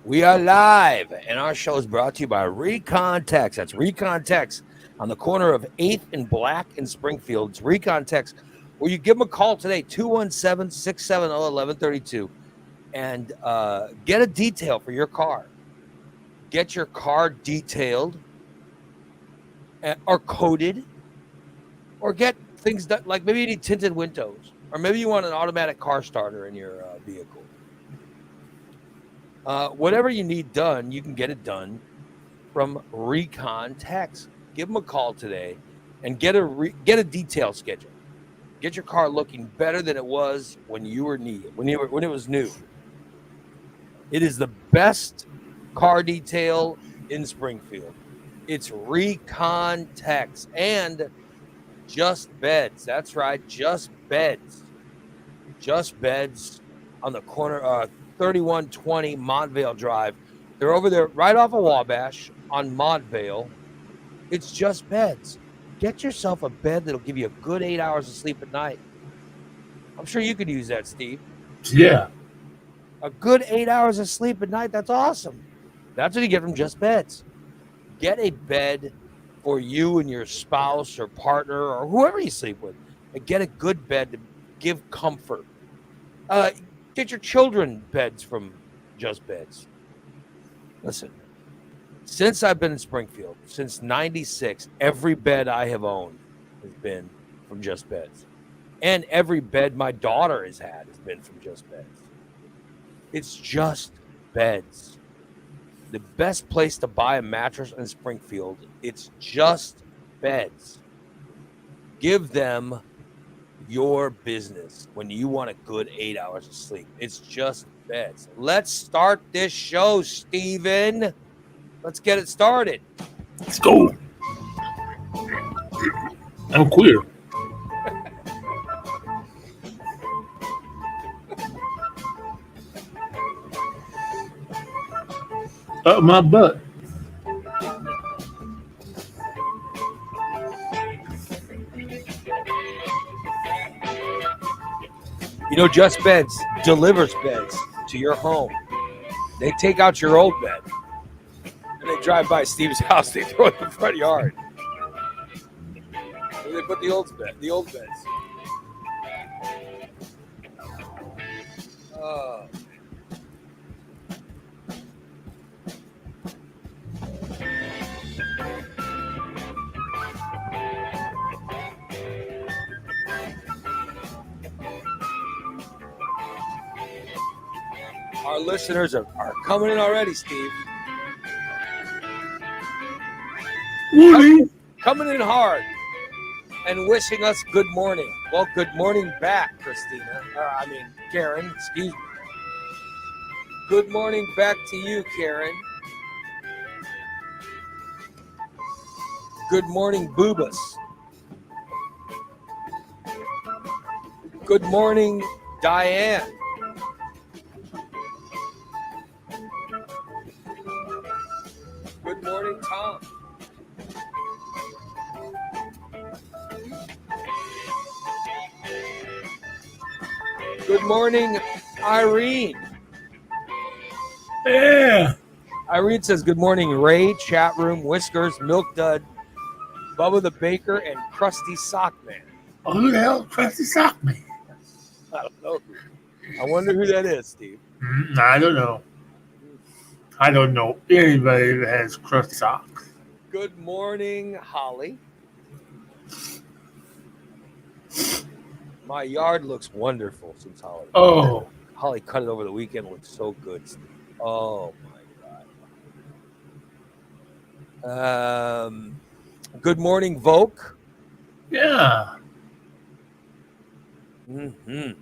We are live, and our show is brought to you by Recon Tex. That's Recon Tex on the corner of 8th and Black in Springfield. It's Recon Tex, where you give them a call today, 217-670-1132, and get a detail for your car. Get your car detailed or coated, or get things that, like maybe you need tinted windows, or maybe you want an automatic car starter in your vehicle. Whatever you need done, you can get it done from Recon Tex. Give them a call today and get a detail schedule. Get your car looking better than it was when it was new. It is the best car detail in Springfield. It's Recon Tex and Just Beds. That's right, Just Beds. Just Beds on the corner 3120 Montvale Drive. They're over there right off of Wabash on Montvale. It's Just Beds. Get yourself a bed that'll give you a good 8 hours of sleep at night. I'm sure you could use that, Steve. Yeah. A good 8 hours of sleep at night. That's awesome. That's what you get from Just Beds. Get a bed for you and your spouse or partner or whoever you sleep with. And get a good bed to give comfort. Get your children beds from Just Beds. Listen, since I've been in Springfield, since 96, every bed I have owned has been from Just Beds. And every bed my daughter has had has been from Just Beds. It's Just Beds. The best place to buy a mattress in Springfield, it's Just Beds. Give them your business when you want a good 8 hours of sleep. It's Just Beds. Let's start this show, Steven. Let's get it started. Let's go. I'm queer. Up my butt. You know, Just Beds delivers beds to your home. They take out your old bed. And they drive by Steve's house. They throw it in the front yard. Where they put the old beds. Our listeners are coming in already, Steve. Coming in hard and wishing us good morning. Well, good morning back, Christina. Karen, excuse me. Good morning back to you, Karen. Good morning, Boobas. Good morning, Diane. Good morning, Tom. Good morning, Irene. Yeah. Irene says, good morning, Ray, chat room, Whiskers, Milk Dud, Bubba the Baker, and Krusty Sockman. Oh, who the hell is Krusty Sockman? I don't know. I wonder who that is, Steve. I don't know. I don't know anybody that has crusty socks. Good morning, Holly. My yard looks wonderful since Holly. Oh. Holly cut it over the weekend. It looks so good, Steve. Oh, my God. Good morning, Voke. Yeah. Mm-hmm.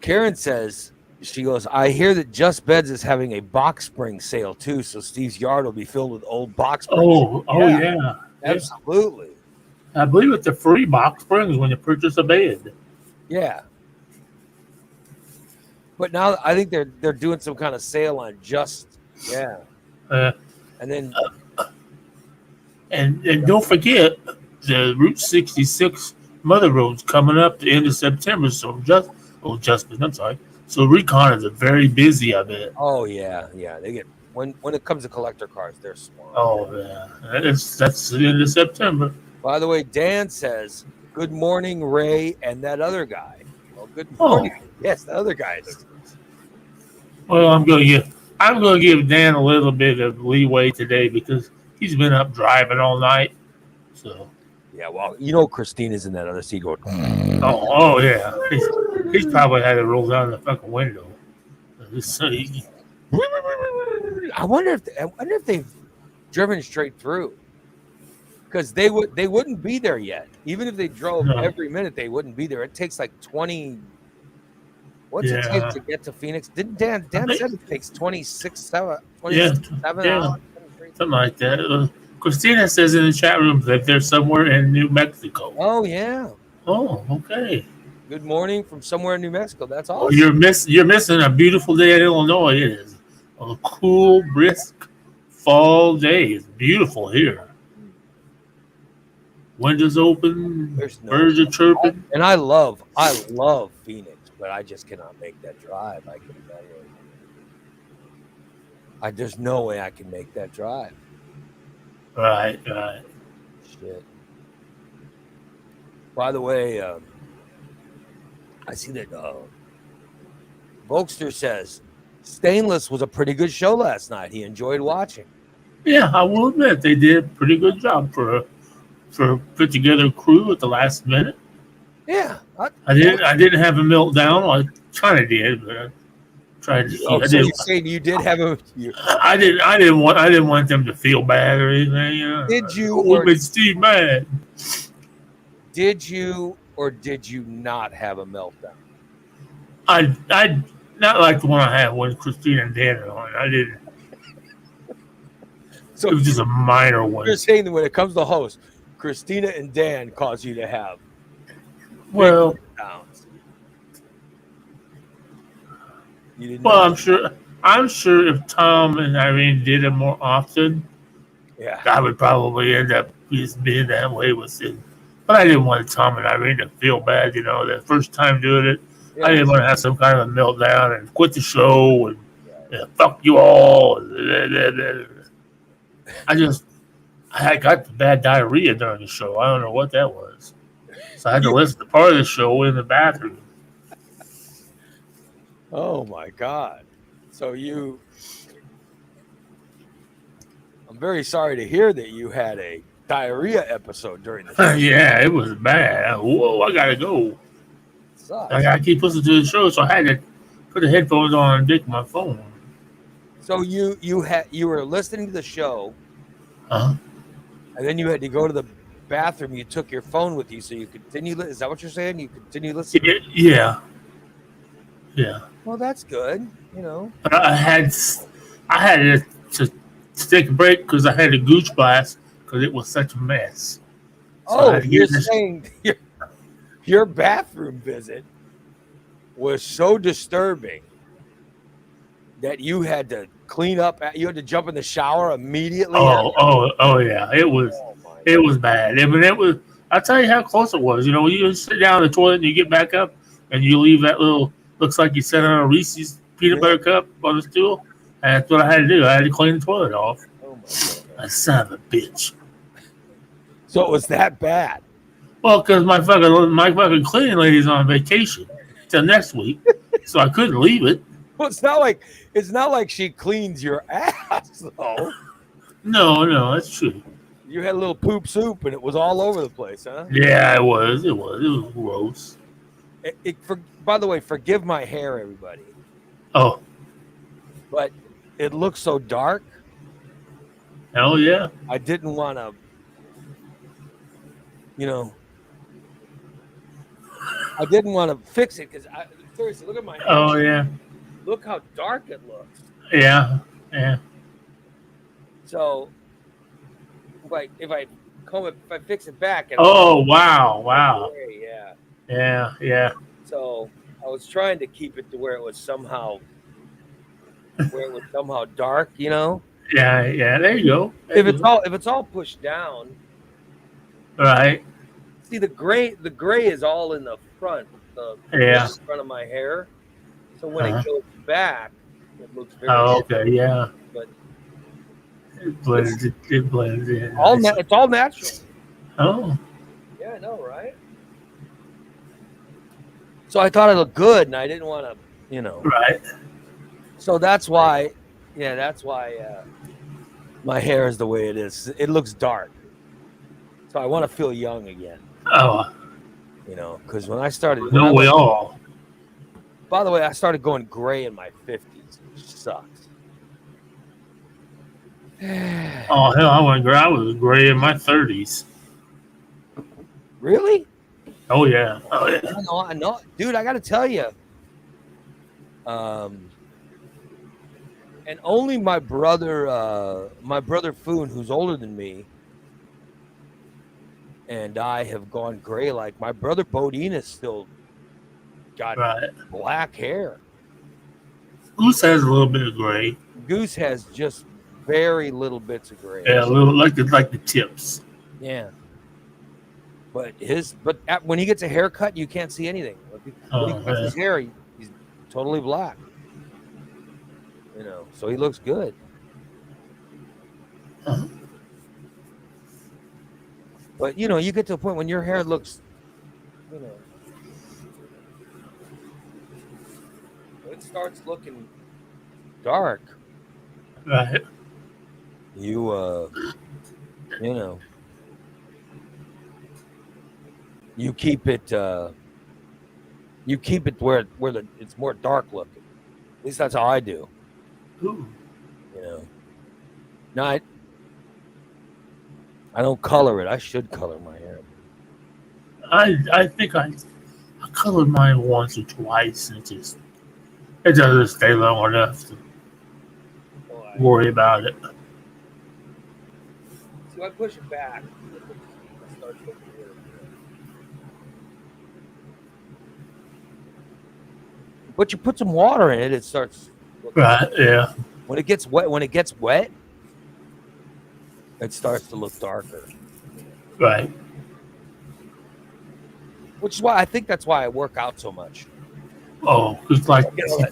Karen says, she goes, I hear that Just Beds is having a box spring sale too, so Steve's yard will be filled with old box springs. Yeah. Absolutely. I believe it's a free box springs when you purchase a bed. Yeah. But now I think they're doing some kind of sale on And then and don't forget, the Route 66 Mother Road's coming up the end of September. So I'm sorry. So Recon is very busy. I bet. Oh yeah. They get when it comes to collector cars, they're swamped. Oh yeah, that's the end of September. By the way, Dan says, "Good morning, Ray, and that other guy." Well, good morning. Oh Yes, the other guy is. well, I'm gonna give Dan a little bit of leeway today because he's been up driving all night. So Yeah, well, Christina's in that other seat going. oh yeah, he's probably had to roll down the fucking window. So I wonder if they've driven straight through because they wouldn't be there yet. Even if they drove no, every minute, they wouldn't be there. It takes like 20. What's it take yeah, to get to Phoenix? Didn't Dan I think, said it takes 27 yeah, 27 yeah, hours? something like that. Christina says in the chat room that they're somewhere in New Mexico. Oh yeah. Oh, okay. Good morning from somewhere in New Mexico. That's Well, awesome. you're missing a beautiful day in Illinois. It is a cool, brisk fall day. It's beautiful here. Windows open, There's no birds are chirping. and I love Phoenix, but I just cannot make that drive. There's no way I can make that drive. Right. Shit. By the way, I see that Volkster says Stainless was a pretty good show last night. He enjoyed watching. Yeah, I will admit they did a pretty good job for a put together crew at the last minute. Yeah. I didn't have a meltdown. I kind of did, but I tried to see. So you're saying you did have a. I didn't want them to feel bad or anything. You know? Did you? Or made Steve mad? Did you or did you not have a meltdown? I not like the one I had when Christina and Dan were on. I didn't. So it was just a minor one. You're saying that when it comes to hosts, Christina and Dan cause you to have well. You didn't well, know. I'm sure if Tom and Irene did it more often, yeah, I would probably end up just being that way with it. But I didn't want Tom and Irene to feel bad, the first time doing it. Yeah. I didn't want to have some kind of a meltdown and quit the show and fuck you all. I got the bad diarrhea during the show. I don't know what that was. So I had to listen to part of the show in the bathroom. Oh my God. So I'm very sorry to hear that you had a diarrhea episode during the show. Yeah, it was bad. Whoa, I gotta go. Sucks. I gotta keep listening to the show, so I had to put the headphones on and dig my phone. So you were listening to the show, and then you had to go to the bathroom. You took your phone with you, so you continue. Is that what you're saying? You continue listening? Yeah. Well, that's good. But I had to take a break because I had a gooch blast because it was such a mess. So you're saying your bathroom visit was so disturbing that you had to clean up. You had to jump in the shower immediately. Oh yeah, it was bad. I mean, I'll tell you how close it was. You sit down in the toilet and you get back up and you leave that little. Looks like you sat on a Reese's peanut butter cup on the stool. And that's what I had to do. I had to clean the toilet off. Oh my God. A son of a bitch. So it was that bad? Well, because my fucking cleaning lady's on vacation till next week, so I couldn't leave it. Well, it's not like she cleans your ass, though. No, that's true. You had a little poop soup, and it was all over the place, huh? Yeah, it was. It was gross. By the way, forgive my hair, everybody. Oh. But it looks so dark. Hell yeah. I didn't want to, I didn't want to fix it because, seriously, look at my hair. Oh, yeah. Look how dark it looks. Yeah. So, if I fix it back. Wow. Yeah. Yeah. So I was trying to keep it to where it was somehow dark, Yeah. There you go. If it's all pushed down, Right. See, the gray is all in the front, the Yeah. front of my hair. So when it Uh-huh. goes back, it looks very Oh, sharp. okay. Yeah. But It it's blends. It blends in. I see. it's all natural. Oh, Yeah, I know, right? So I thought it looked good, and I didn't want to, right. So that's why, yeah, that's why my hair is the way it is. It looks dark, so I want to feel young again. Oh, Because when no, I we went. all. By the way, I started going gray in my 50s, which sucks. Oh hell, I went gray. I was gray in my 30s. Really? Oh yeah. Oh yeah. I know, dude. I got to tell you, um, and only my brother Foon, who's older than me, and I have gone gray. Like my brother Bodine has still got Right. black hair. Goose has a little bit of gray. Goose has just very little bits of gray. Yeah, a little like the tips. Yeah, but when he gets a haircut, you can't see anything. When he Oh cuts yeah. his hair, he's totally black. So he looks good. Uh-huh. But you get to a point when your hair looks, it starts looking dark. Right. You you know, you keep it where it's more dark looking. At least that's how I do. Ooh. No, I don't color it. I should color my hair. I think I colored mine once or twice and it doesn't stay long enough to worry about it. So I push it back. It starts looking really good. But you put some water in it, it starts looking Right, yeah. when it gets wet, it starts to look darker. Right. Which is why I think that's why I work out so much. Oh, it's like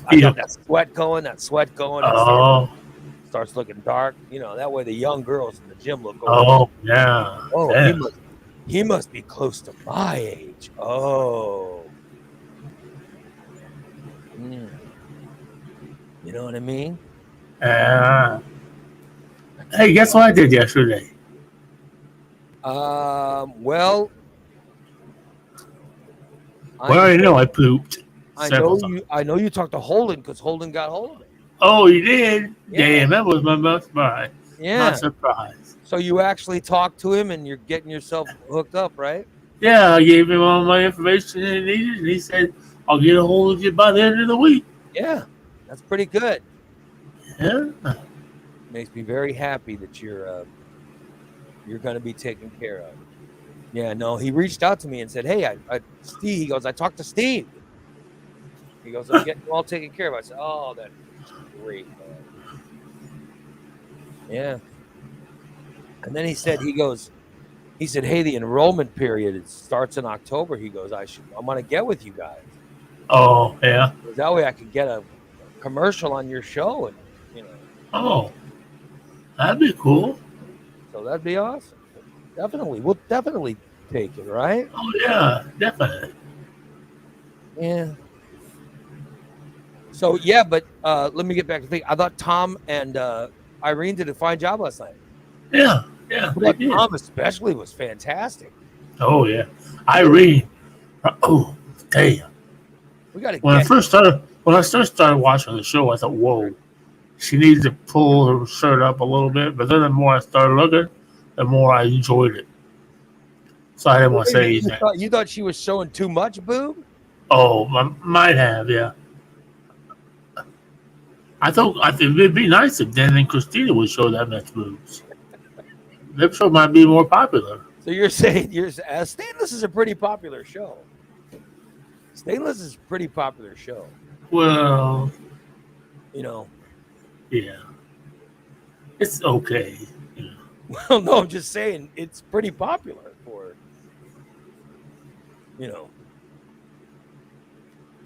I got that sweat going. Oh, It starts looking dark. That way the young girls in the gym look over. oh, yeah. Oh, Yeah. he must be close to my age. Oh. You know what I mean? Hey, guess what I did yesterday? Well, Well, I already know I pooped. I know you talked to Holden because Holden got hold of it. Oh, you did? Yeah. Damn, that was my surprise. Yeah. My surprise. So you actually talked to him and you're getting yourself hooked up, right? Yeah, I gave him all my information he needed, and he said, I'll get a hold of you by the end of the week. Yeah, that's pretty good. Yeah. Makes me very happy that you're going to be taken care of. Yeah, no, he reached out to me and said, hey, Steve, he goes, I talked to Steve. He goes, I'm getting you all taken care of. I said, oh, that's great, man. Yeah. And then he said, hey, the enrollment period, it starts in October. He goes, I'm going to get with you guys. Oh, yeah. Because that way I could get a commercial on your show. And, Oh, that'd be cool. So that'd be awesome. Definitely. We'll definitely take it, right? Oh, yeah, definitely. Yeah. So, yeah, but let me get back to the thing. I thought Tom and Irene did a fine job last night. Yeah, yeah. Tom especially was fantastic. Oh, yeah. Irene. Oh, damn. We got to When I first started watching the show, I thought, whoa, she needs to pull her shirt up a little bit. But then the more I started looking, the more I enjoyed it. So I didn't want to say anything. You thought she was showing too much boob? Oh, might have, yeah. I think it'd be nice if Dan and Christina would show that much boobs. That show might be more popular. So you're saying Stainless is a pretty popular show. Stainless is a pretty popular show. Well, Yeah. It's okay. Well, no, I'm just saying it's pretty popular. for,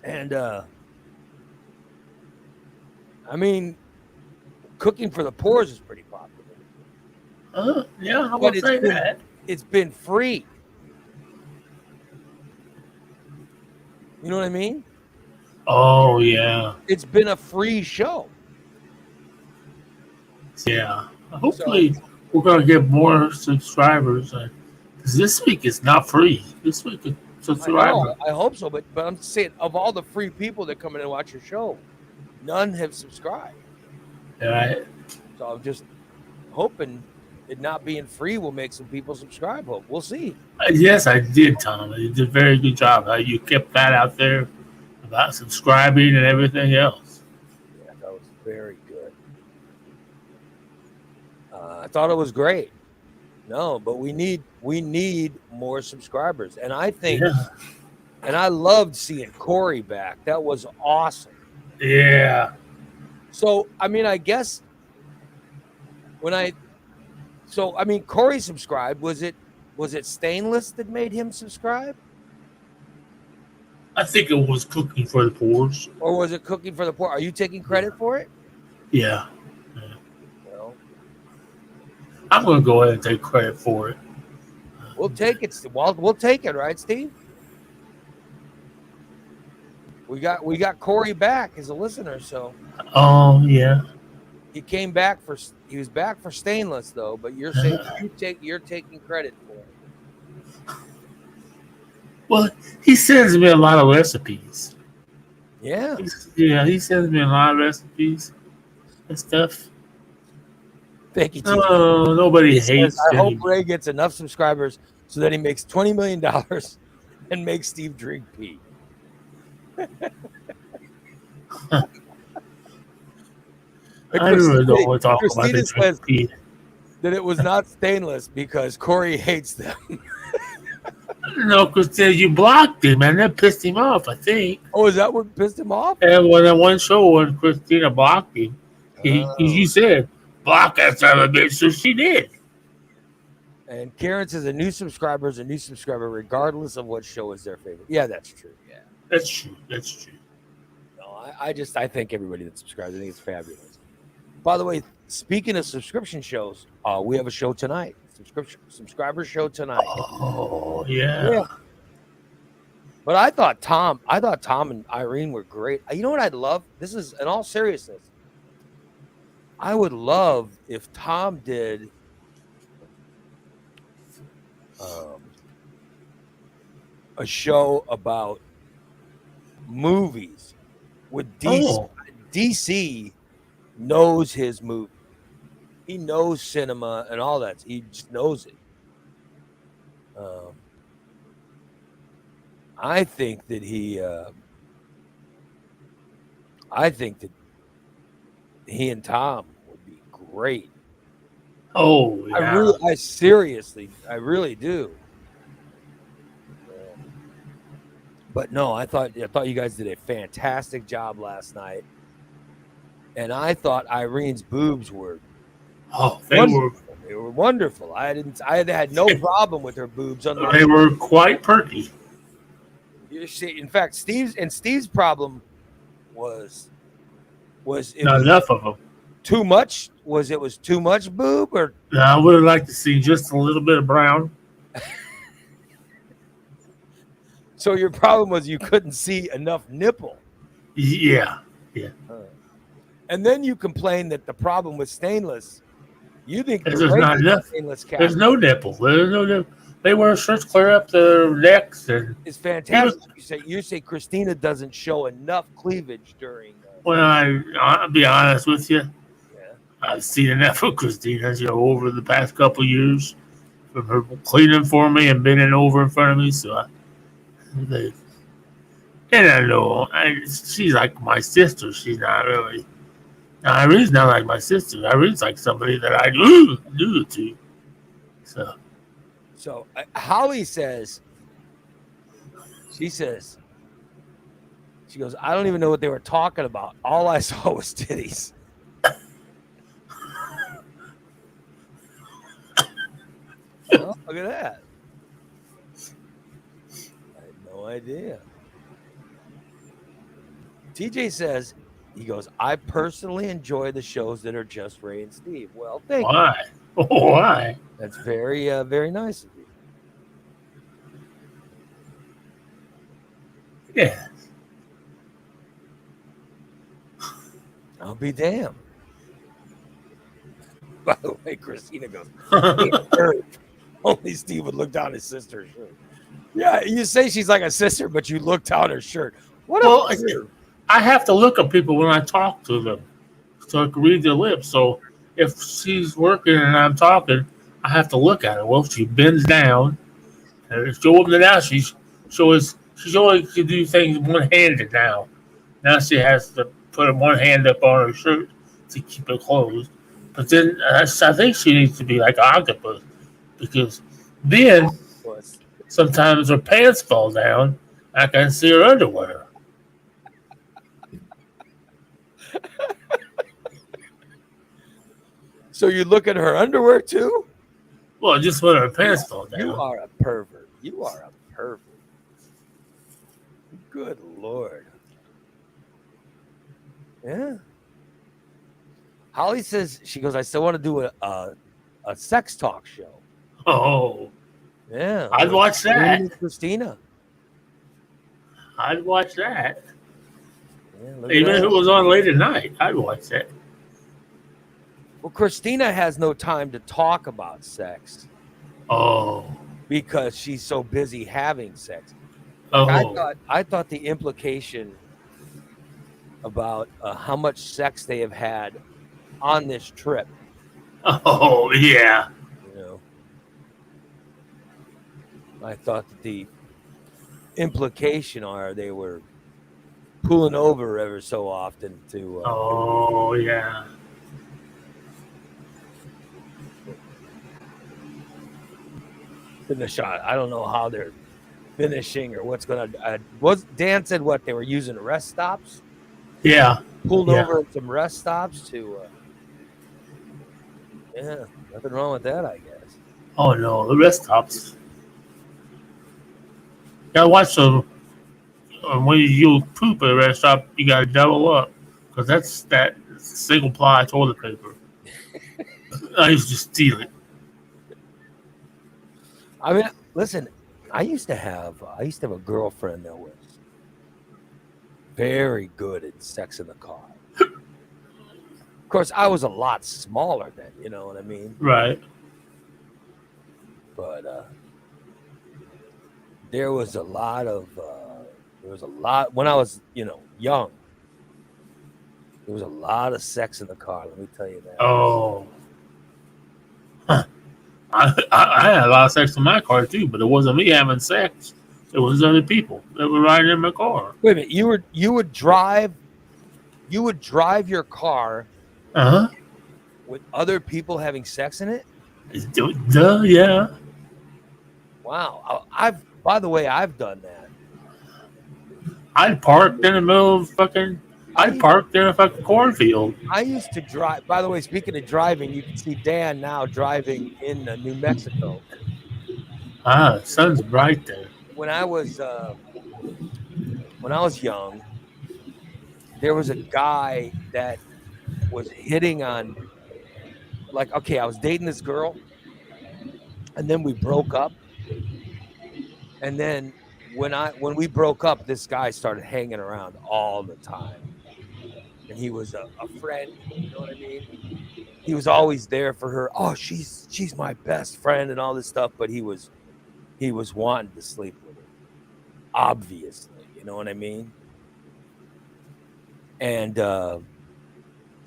and I mean, cooking for the poor is pretty popular. Yeah, I But will say that. it's been free. You know what I mean? Oh yeah, It's been a free show. yeah. So Hopefully, we're gonna get more subscribers. Because this week is not free. This week is I know, subscriber. I hope so, but I'm saying of all the free people that come in and watch your show, none have subscribed. Right? So I'm just hoping it not being free will make some people subscribe. Hope we'll see. Yes, I did, Tom. You did a very good job. You kept that out there about subscribing and everything else. Yeah, that was very good. I thought it was great. No, but we need more subscribers, and I think, Yeah, and I loved seeing Corey back. That was awesome. yeah. So I mean, I guess Corey subscribed. Was it Stainless that made him subscribe, I think it was cooking for the poors. or was it Cooking for the Poor? Are you taking credit for it? Yeah. Well, I'm gonna go ahead and take credit for it. we'll take it. Well, we'll take it, right, Steve? We got Corey back as a listener, so Oh yeah. he was back for Stainless though. But you're saying you're taking credit for it. Well, he sends me a lot of recipes. Yeah. He sends me a lot of recipes and stuff. Thank you, T. Oh, nobody hates I hope him. Ray gets enough subscribers so that he makes $20 million and makes Steve drink pee. I really don't want to talk about Christina the says pee. that it was not Stainless because Corey hates them. No, Christina, you blocked him, and that pissed him off, I think. Oh, is that what pissed him off? And when that one show when Christina blocked him, you said, block that son of a bitch, so she did. And Karen says a new subscriber is a new subscriber, regardless of what show is their favorite. Yeah, that's true. Yeah. That's true. That's true. No, I think everybody that subscribes, I think it's fabulous. By the way, speaking of subscription shows, we have a show tonight. Subscriber show tonight. Oh, yeah. But I thought Tom and Irene were great. You know what I'd love? This is in all seriousness. I would love if Tom did a show about movies with DC. Oh. DC knows his movie. He knows cinema and all that. He just knows it. I think that he and Tom would be great. Oh, yeah. I really do. But no, I thought you guys did a fantastic job last night, and I thought Irene's boobs were They were wonderful. I had no problem with her boobs. They were quite perky. You see, in fact, Steve's problem was Not enough of them. Too much? It was too much boob, or I would have liked to see just a little bit of brown. So your problem was you couldn't see enough nipple. Yeah. And then you complain that the problem with Stainless, you think there's not enough. There's no nipple. There's no nipple. They wear shirts clear up their necks, and it's fantastic. You say Christina doesn't show enough cleavage during. Well, I'll be honest with you. Yeah. I've seen enough of Christina, over the past couple of years, from her cleaning for me and bending over in front of me. So, and I know she's like my sister. She's not really. Irene's not like my sister. Irene's like somebody that I do it to. So Holly says, she goes, I don't even know what they were talking about. All I saw was titties. Well, look at that. idea. TJ says, he goes, I personally enjoy the shows that are just Ray and Steve. Well, thank you. Why? Why? That's very, very nice of you. Yeah. I'll be damned. By the way, Christina goes, only Steve would look down his sister's shirt. Yeah, you say she's like a sister, but you look down her shirt. What Well, a I have to look at people when I talk to them, so I can read their lips. So if she's working and I'm talking, I have to look at her. Well, she bends down, and show them that now she's always can do things one handed now. Now she has to put one hand up on her shirt to keep it closed. But then I think she needs to be like an octopus because then sometimes her pants fall down. I can see her underwear. So you look at her underwear too? Well, just when her pants fall down. You are a pervert. You are a pervert. Good Lord. Yeah. Holly says, she goes, I still want to do a sex talk show. Oh. Yeah. I'd watch that. Christina. I'd watch that. Yeah, even if it was on late at night, I'd watch that. Well, Christina has no time to talk about sex. Oh. Because she's so busy having sex. Oh. I thought the implication about how much sex they have had on this trip. Oh, yeah. You know, I thought that the implication are they were pulling over ever so often to. Oh, yeah. Finish on. I don't know how they're finishing or what's going to. Dan said what they were using rest stops. Yeah. Pulled over at some rest stops to. Yeah, nothing wrong with that, I guess. Oh no, the rest stops. Gotta watch them. When you poop at a rest stop, you gotta double up because that's that single ply toilet paper. I used to steal it. I mean, listen, I used to have a girlfriend that was very good at sex in the car. Of course, I was a lot smaller then, you know what I mean? Right. But there was a lot when I was, young. There was a lot of sex in the car, let me tell you that. Oh. Huh. I had a lot of sex in my car too, but it wasn't me having sex. It was other people that were riding in my car. Wait a minute, you would drive your car with other people having sex in it? Duh, yeah. Wow. By the way, I've done that. I'd parked in the middle of I'd parked in a fucking cornfield. I used to drive. By the way, speaking of driving, you can see Dan now driving in New Mexico. Ah, the sun's bright there. When I was young, there was a guy that was hitting on, I was dating this girl, and then we broke up. And then when we broke up, this guy started hanging around all the time. And he was a friend, you know what I mean? He was always there for her. Oh, she's my best friend and all this stuff, but he was wanting to sleep with her. Obviously, you know what I mean? And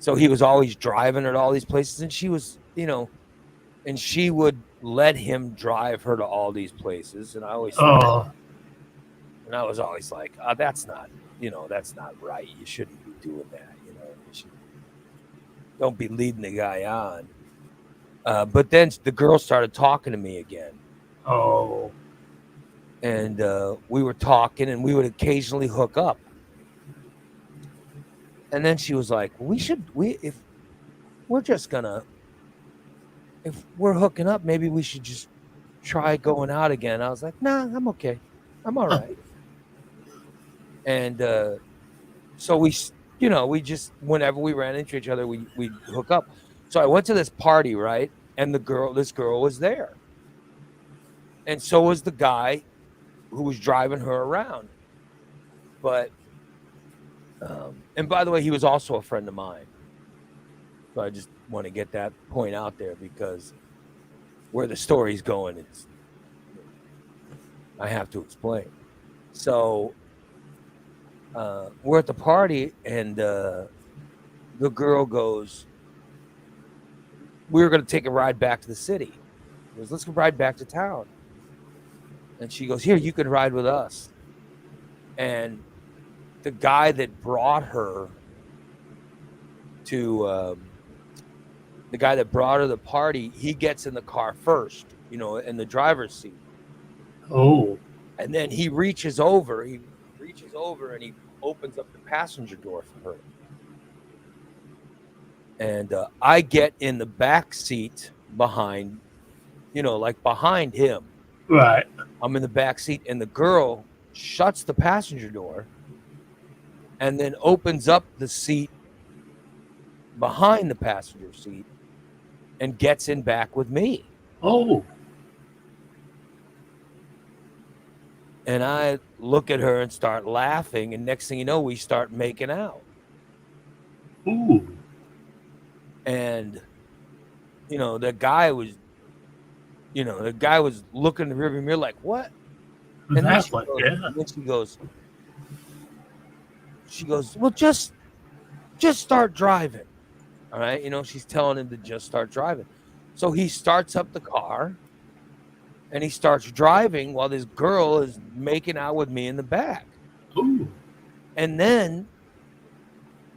so he was always driving her to all these places, and she was, and she would let him drive her to all these places, and I always thought, and I was always like, that's not right. You shouldn't be doing that. Don't be leading the guy on. But then the girl started talking to me again. Oh. And we were talking, and we would occasionally hook up. And then she was like, if we're hooking up, maybe we should just try going out again. I was like, nah, I'm okay. I'm all right. And so we just whenever we ran into each other, we hook up. So I went to this party, right? And this girl was there, and so was the guy who was driving her around. But and by the way, he was also a friend of mine. So I just want to get that point out there because where the story's going, I have to explain. So we're at the party, and the girl goes, "We were going to take a ride back to the city." She goes, "Let's go ride back to town." And she goes, "Here, you can ride with us." And the guy that brought her to the party, he gets in the car first, in the driver's seat. Oh. And then he reaches over and he opens up the passenger door for her. And I get in the back seat behind, behind him. Right. I'm in the back seat, and the girl shuts the passenger door and then opens up the seat behind the passenger seat and gets in back with me. Oh. And I look at her and start laughing, and next thing you know, we start making out. Ooh. And the guy was looking in the rearview mirror like, what? And then she goes, well, just start driving. All right. She's telling him to just start driving. So he starts up the car and he starts driving while this girl is making out with me in the back. Ooh. And then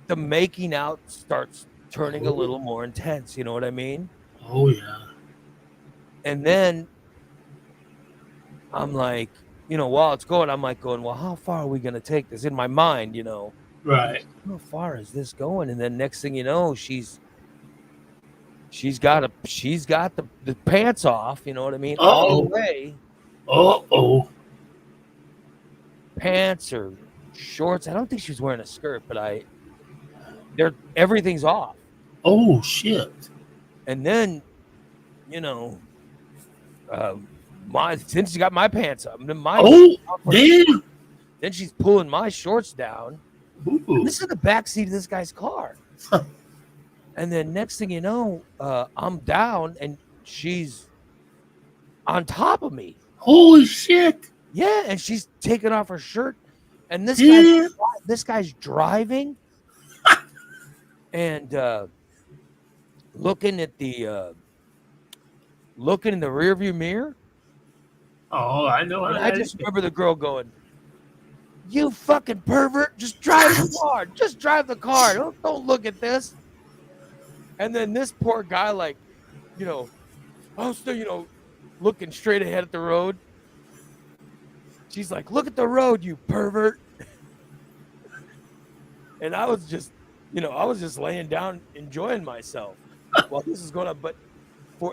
the making out starts turning a little more intense. You know what I mean? Oh, yeah. And then I'm like, while it's going, I'm like going, well, how far are we going to take this? In my mind, Right. How far is this going? And then next thing you know, she's got the pants off, you know what I mean? Uh-oh. All the way. Uh-oh. Pants or shorts. I don't think she was wearing a skirt, but everything's off. Oh, shit. And then, since she got my pants up, damn. Then she's pulling my shorts down. Ooh. This is the back seat of this guy's car. And then next thing you know, I'm down and she's on top of me. Holy shit. Yeah, and she's taking off her shirt. And this guy's driving and looking in the rearview mirror. Oh, I know. I just remember the girl going, "You fucking pervert! Just drive the car. Just drive the car. Don't look at this." And then this poor guy, I'm still, looking straight ahead at the road. She's like, "Look at the road, you pervert!" And I was just, laying down enjoying myself while this is going on.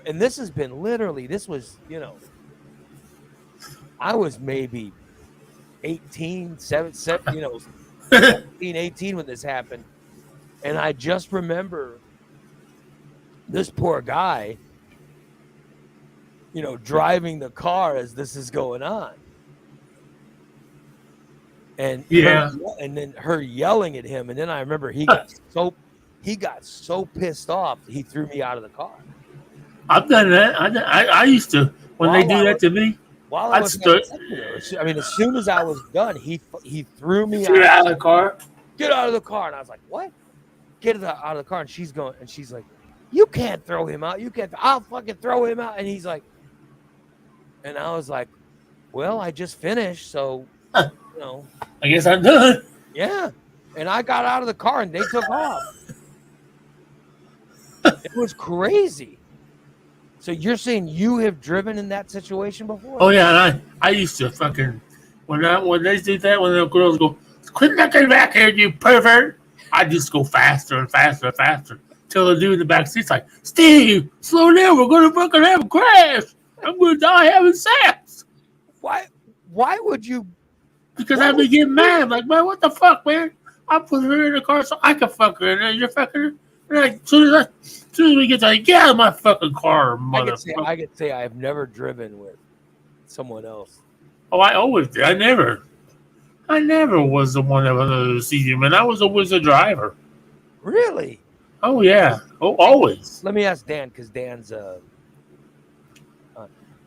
And this has been this was, I was maybe 18 when this happened. And I just remember this poor guy, driving the car as this is going on. And then her yelling at him. And then I remember he got so pissed off, he threw me out of the car. I've done that. I used to, when they do that to me. While I was as soon as I was done, he threw me out of the car. Get out of the car. And I was like, what? Get out of the car. And she's like, you can't throw him out. I'll fucking throw him out. And he's like, and I was like, well, I just finished. So, I guess I'm done. Yeah. And I got out of the car and they took off. It was crazy. So you're saying you have driven in that situation before? Oh yeah, and I used to fucking when they did that, when the girls go, "Quit looking back here, you pervert!" I just go faster and faster and faster till the dude in the back seat's like, "Steve, slow down, we're gonna fucking have a crash. I'm gonna die having sex." Why would you because I'd be getting mad. I'm like, man, what the fuck, man? I put her in the car so I can fuck her, and then you're fucking her. And like, as soon as we get to like, get out of my fucking car, motherfucker. I could say I have never driven with someone else. Oh, I always did. I never was the one that was the seat, man. I was always a driver. Really? Oh yeah. Oh, always. Let me ask Dan, because Dan's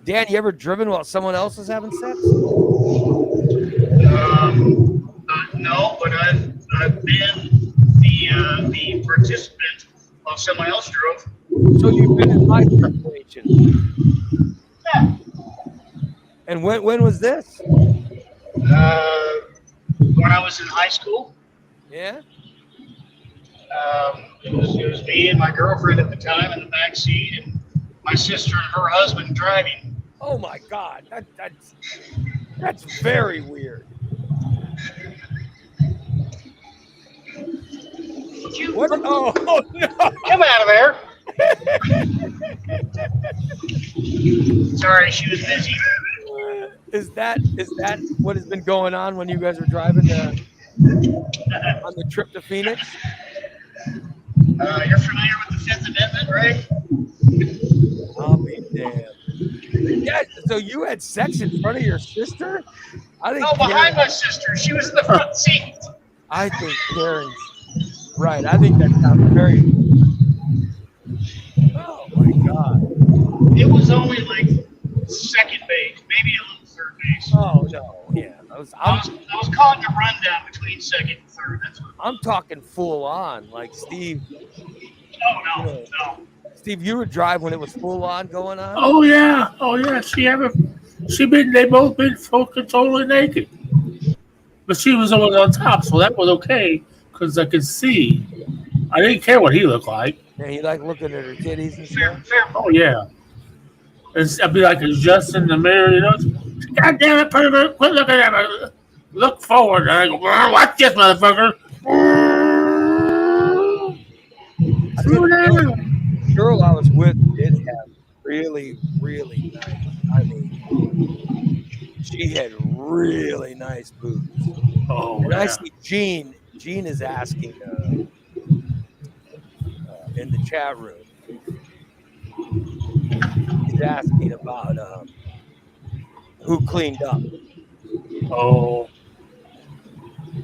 Dan, you ever driven while someone else is having sex? No, but I've been the participant while someone else drove. So you've been in my situation. Yeah. And when was this? When I was in high school, Yeah. it was me and my girlfriend at the time in the back seat, and my sister and her husband driving. Oh my God, that's very weird. What? Oh no! Come out of there! Sorry, she was busy. Is that what has been going on when you guys were driving on the trip to Phoenix? You're familiar with the Fifth Amendment, right? I'll be damned. Yeah, so you had sex in front of your sister? I think No, behind my sister. She was in the front seat. I think Karen's right. I think that sounds very. Oh my God! It was only like second base, maybe a little third base. Oh no! Yeah, I was caught in a rundown between second and third. That's what. I'm talking full on, like Steve. Oh no, no. Steve, you would drive when it was full on going on? Oh yeah. They both been fucking totally naked. But she was the one on top, so that was okay because I could see. I didn't care what he looked like. Yeah, he like looking at her titties and Fair, stuff. fair. Oh yeah. I'd be like adjusting the mirror, you know. God damn it, pervert! Quit looking at me. Look forward. And I go, watch this, motherfucker. The girl I was with did have really, really nice. I mean, she had really nice boobs. Oh, and yeah. I see Gene. Gene is asking in the chat room. He's asking about who cleaned up. Oh.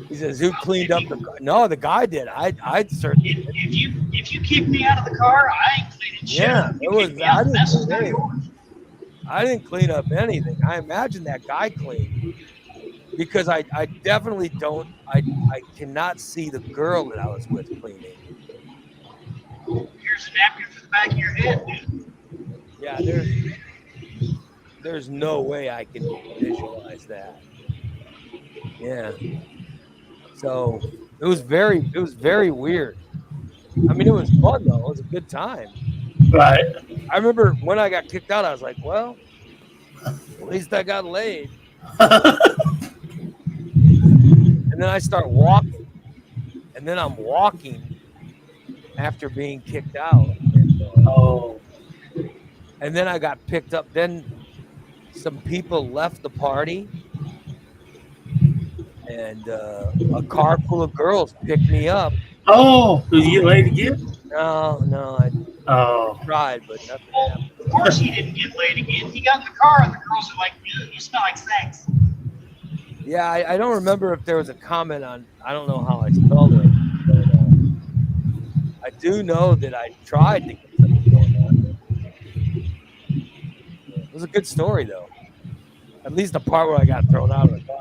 He says, "Who cleaned up the car?" No, the guy did. I'd certainly. If you kick me out of the car, I ain't cleaning shit. Yeah, up. it You was. kick me out, I the mess is didn't, not yours. I didn't clean up anything. I imagine that guy cleaned because I definitely don't. I cannot see the girl that I was with cleaning. Here's a napkin for the back of your head, dude. Yeah, there's no way I can visualize that. Yeah. So it was very weird. I mean, it was fun though. It was a good time. Right. I remember when I got kicked out, I was like, well, at least I got laid. And then I start walking. And then I'm walking after being kicked out. And then I got picked up. Then some people left the party. And a car full of girls picked me up. Oh, did you get laid again? No, I tried, but nothing happened. Of course he didn't get laid again. He got in the car and the girls are like, dude, you smell like sex. Yeah, I don't remember if there was a comment on, I don't know how I spelled it, but I do know that I tried to get something going on. It was a good story, though. At least the part where I got thrown out of the car.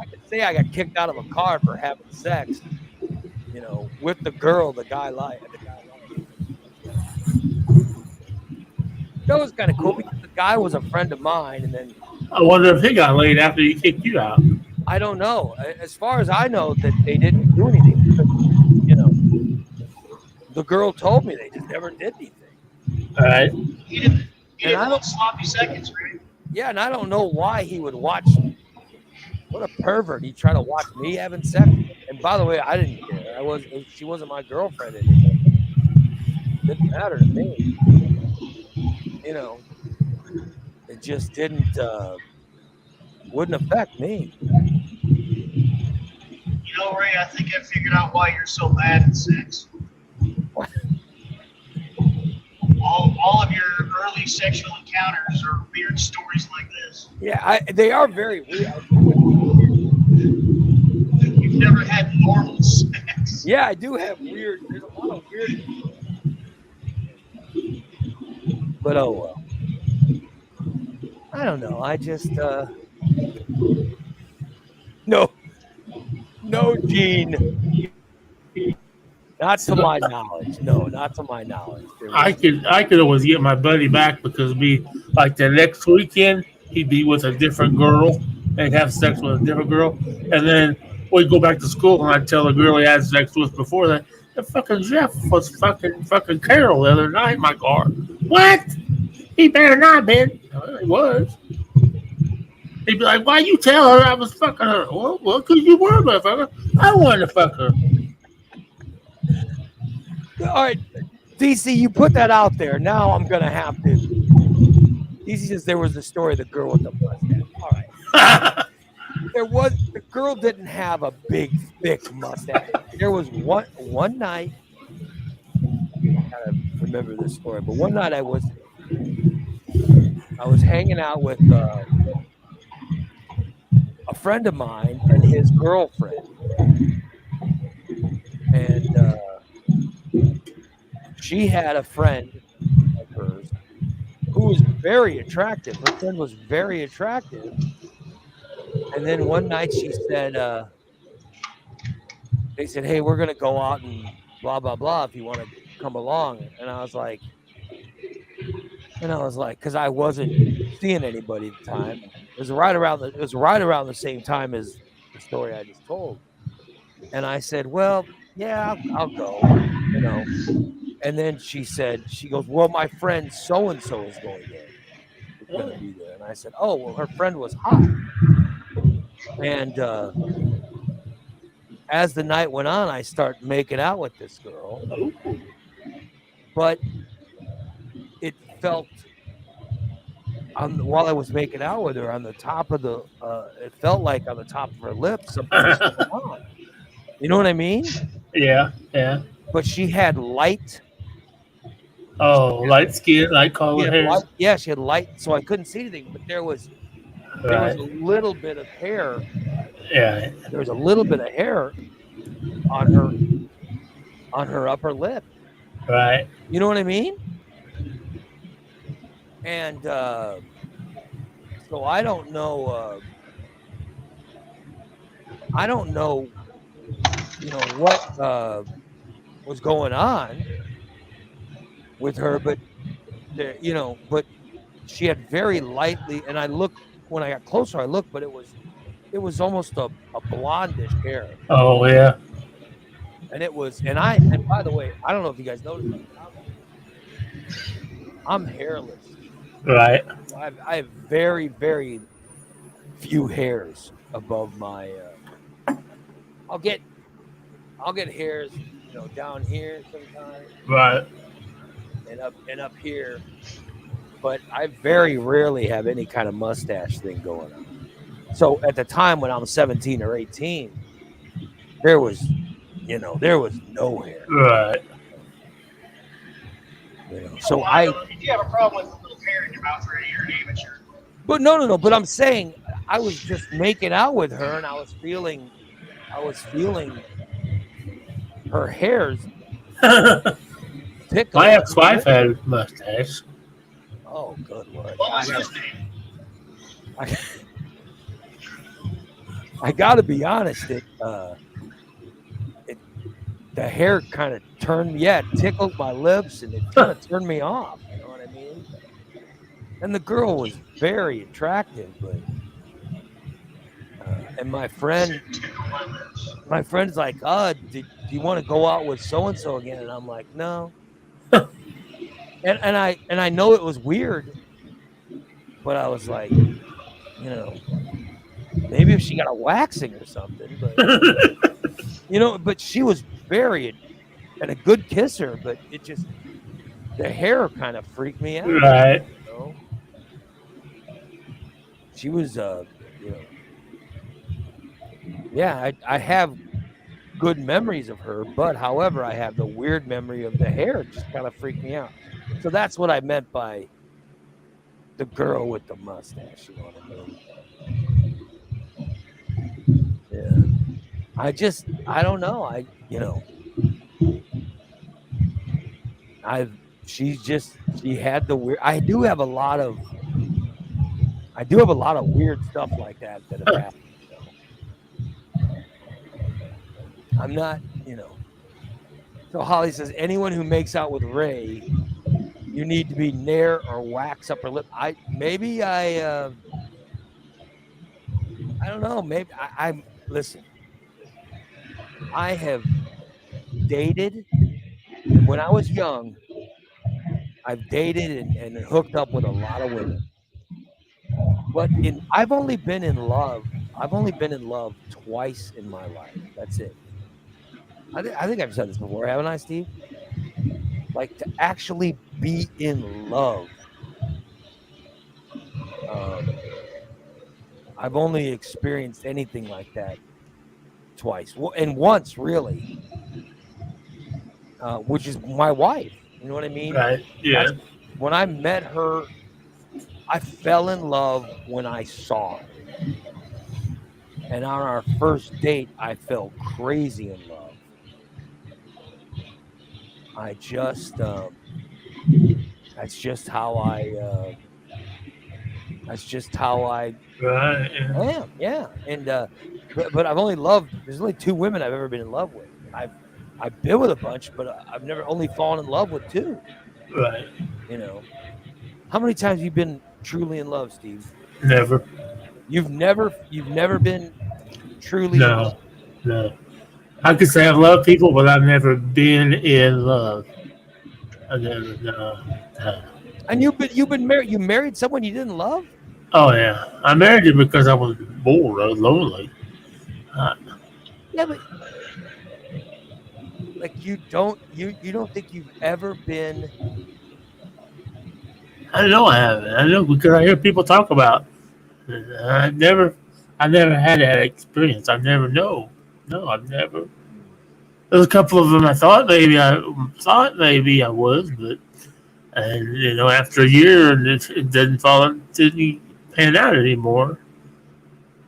I could say I got kicked out of a car for having sex, you know, with the girl the guy liked. That was kind of cool because the guy was a friend of mine, and then I wonder if he got laid after he kicked you out. I don't know. As far as I know, that they didn't do anything. But, you know, the girl told me they just never did anything. All right. He didn't want sloppy seconds, right? Yeah, and I don't know why he would watch. What a pervert! He tried to watch me having sex. And by the way, I didn't care. She wasn't my girlfriend anymore. It didn't matter to me. You know, it just wouldn't affect me. You know, Ray, I think I figured out why you're so bad at sex. All of your early sexual encounters are weird stories like this. Yeah, they are very weird. You've never had normal sex. Yeah, I do have weird. There's a lot of weird. But oh well. I don't know. I just no, Gene. Not to my knowledge. No, not to my knowledge. I could always get my buddy back because like the next weekend he'd be with a different girl and have sex with a different girl, and then we'd go back to school and I'd tell the girl he had sex with before that. The fucking Jeff was fucking Carol the other night in my car. What? He better not been. Well, he was. He'd be like, "Why you tell her I was fucking her?" Well, because you were, motherfucker. I wanted to fuck her. All right, DC, you put that out there. Now I'm gonna have to. DC says there was the story of the girl with the mustache. All right, the girl didn't have a big thick mustache. There was one night. I gotta remember this story, but one night I was hanging out with a friend of mine and his girlfriend, and she had a friend of hers who was very attractive. Her friend was very attractive. And then one night she said, they said, "Hey, we're going to go out and blah, blah, blah, if you want to come along." And I was like, because I wasn't seeing anybody at the time. It was right around the same time as the story I just told. And I said, "Well, yeah, I'll go, you know." And then she goes, "Well, my friend so-and-so is going to be there." And I said, "Oh, well, her friend was hot." And as the night went on, I start making out with this girl. But it felt, while I was making out with her, on the top of it felt like on the top of her lips, something was going on. You know what I mean? Yeah. But she had light. Oh, light skin, light color hair. Yeah, she had light, so I couldn't see anything. But there was a little bit of hair. Yeah. There was a little bit of hair on her upper lip. Right. You know what I mean? And so I don't know. What was going on with her, but but she had very lightly. And I looked when I got closer. I looked, but it was almost a blondish hair. Oh yeah. And it was, and by the way, I don't know if you guys noticed, I'm hairless. Right. I have very, very few hairs above my. I'll get hairs, down here sometimes. Right. And up here, but I very rarely have any kind of mustache thing going on. So at the time when I'm 17 or 18, there was no hair. Right. So if you have a problem with a little hair in your mouth or you're an amateur. But no. But I'm saying I was just making out with her, and I was feeling her hairs. My ex-wife had a mustache. Oh, good Lord! What was his name? I got to be honest. The hair kind of tickled my lips, and it kind of turned me off. You know what I mean? And the girl was very attractive, but and my friend's like, do you want to go out with so and so again? And I'm like, no. and I know it was weird, but I was like, maybe if she got a waxing or something, but but she was very and a good kisser, but it just the hair kind of freaked me out. Right. She was yeah, I have good memories of her, but however, I have the weird memory of the hair. It just kind of freaked me out. So that's what I meant by the girl with the mustache. You know what I mean? Yeah. I don't know. She had the weird. I do have a lot of weird stuff like that have happened. I'm not, So Holly says, anyone who makes out with Ray, you need to be nair or wax upper lip. I don't know. Maybe I'm listen. I have dated, and when I was young, I've dated and hooked up with a lot of women. But I've only been in love. I've only been in love twice in my life. That's it. I think I've said this before, haven't I, Steve? Like to actually be in love. I've only experienced anything like that twice, and once really, which is my wife. You know what I mean? Right. Yeah. When I met her, I fell in love when I saw her. And on our first date, I fell crazy in love. That's just how I Right. Yeah. am. Yeah. And, but I've only loved, there's only two women I've ever been in love with. I've been with a bunch, but I've never only fallen in love with two. Right. How many times have you been truly in love, Steve? Never. You've never been truly in love. No. I could say I've loved people, but I've never been in love. I never. No. And you've been married. You married someone you didn't love? Oh yeah, I married him because I was bored. I was lonely. Yeah, but like you don't think you've ever been? I know I haven't. I know because I hear people talk about. I never had that experience. I never know. No, I've never. There's a couple of them I thought maybe I was, but and after a year and it didn't pan out anymore.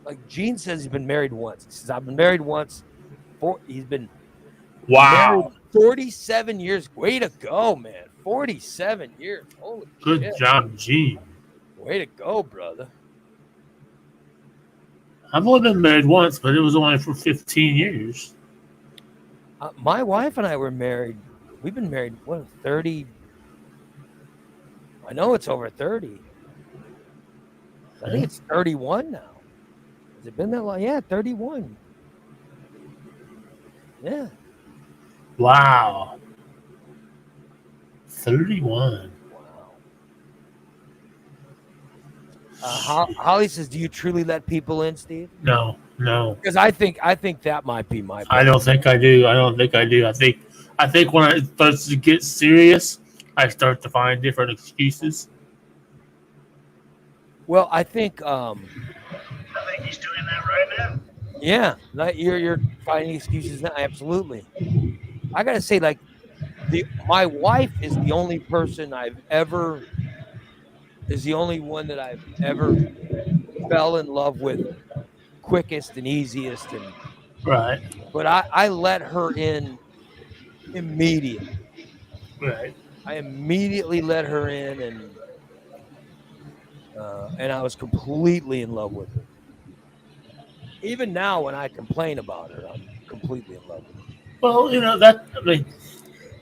Like Gene says, he's been married once. He says I've been married once. He's been Wow. married 47 years. Way to go, man! 47 years. Holy Good shit. job, Gene. Way to go, brother. I've only been married once, but it was only for 15 years. My wife and I were married. We've been married, 30? I know it's over 30. I think it's 31 now. Has it been that long? Yeah, 31. Yeah. Wow. 31. Wow. Holly says, "Do you truly let people in, Steve?" No. Because I think that might be my. I don't think I do. I think when it starts to get serious, I start to find different excuses. Well, I think he's doing that right now. Yeah, you're finding excuses now. Absolutely. I gotta say, like, my wife is the only one that I've ever fell in love with quickest and easiest, and Right. but I let her in immediately. Right. I immediately let her in, and I was completely in love with her. Even now, when I complain about her, I'm completely in love with her. Well,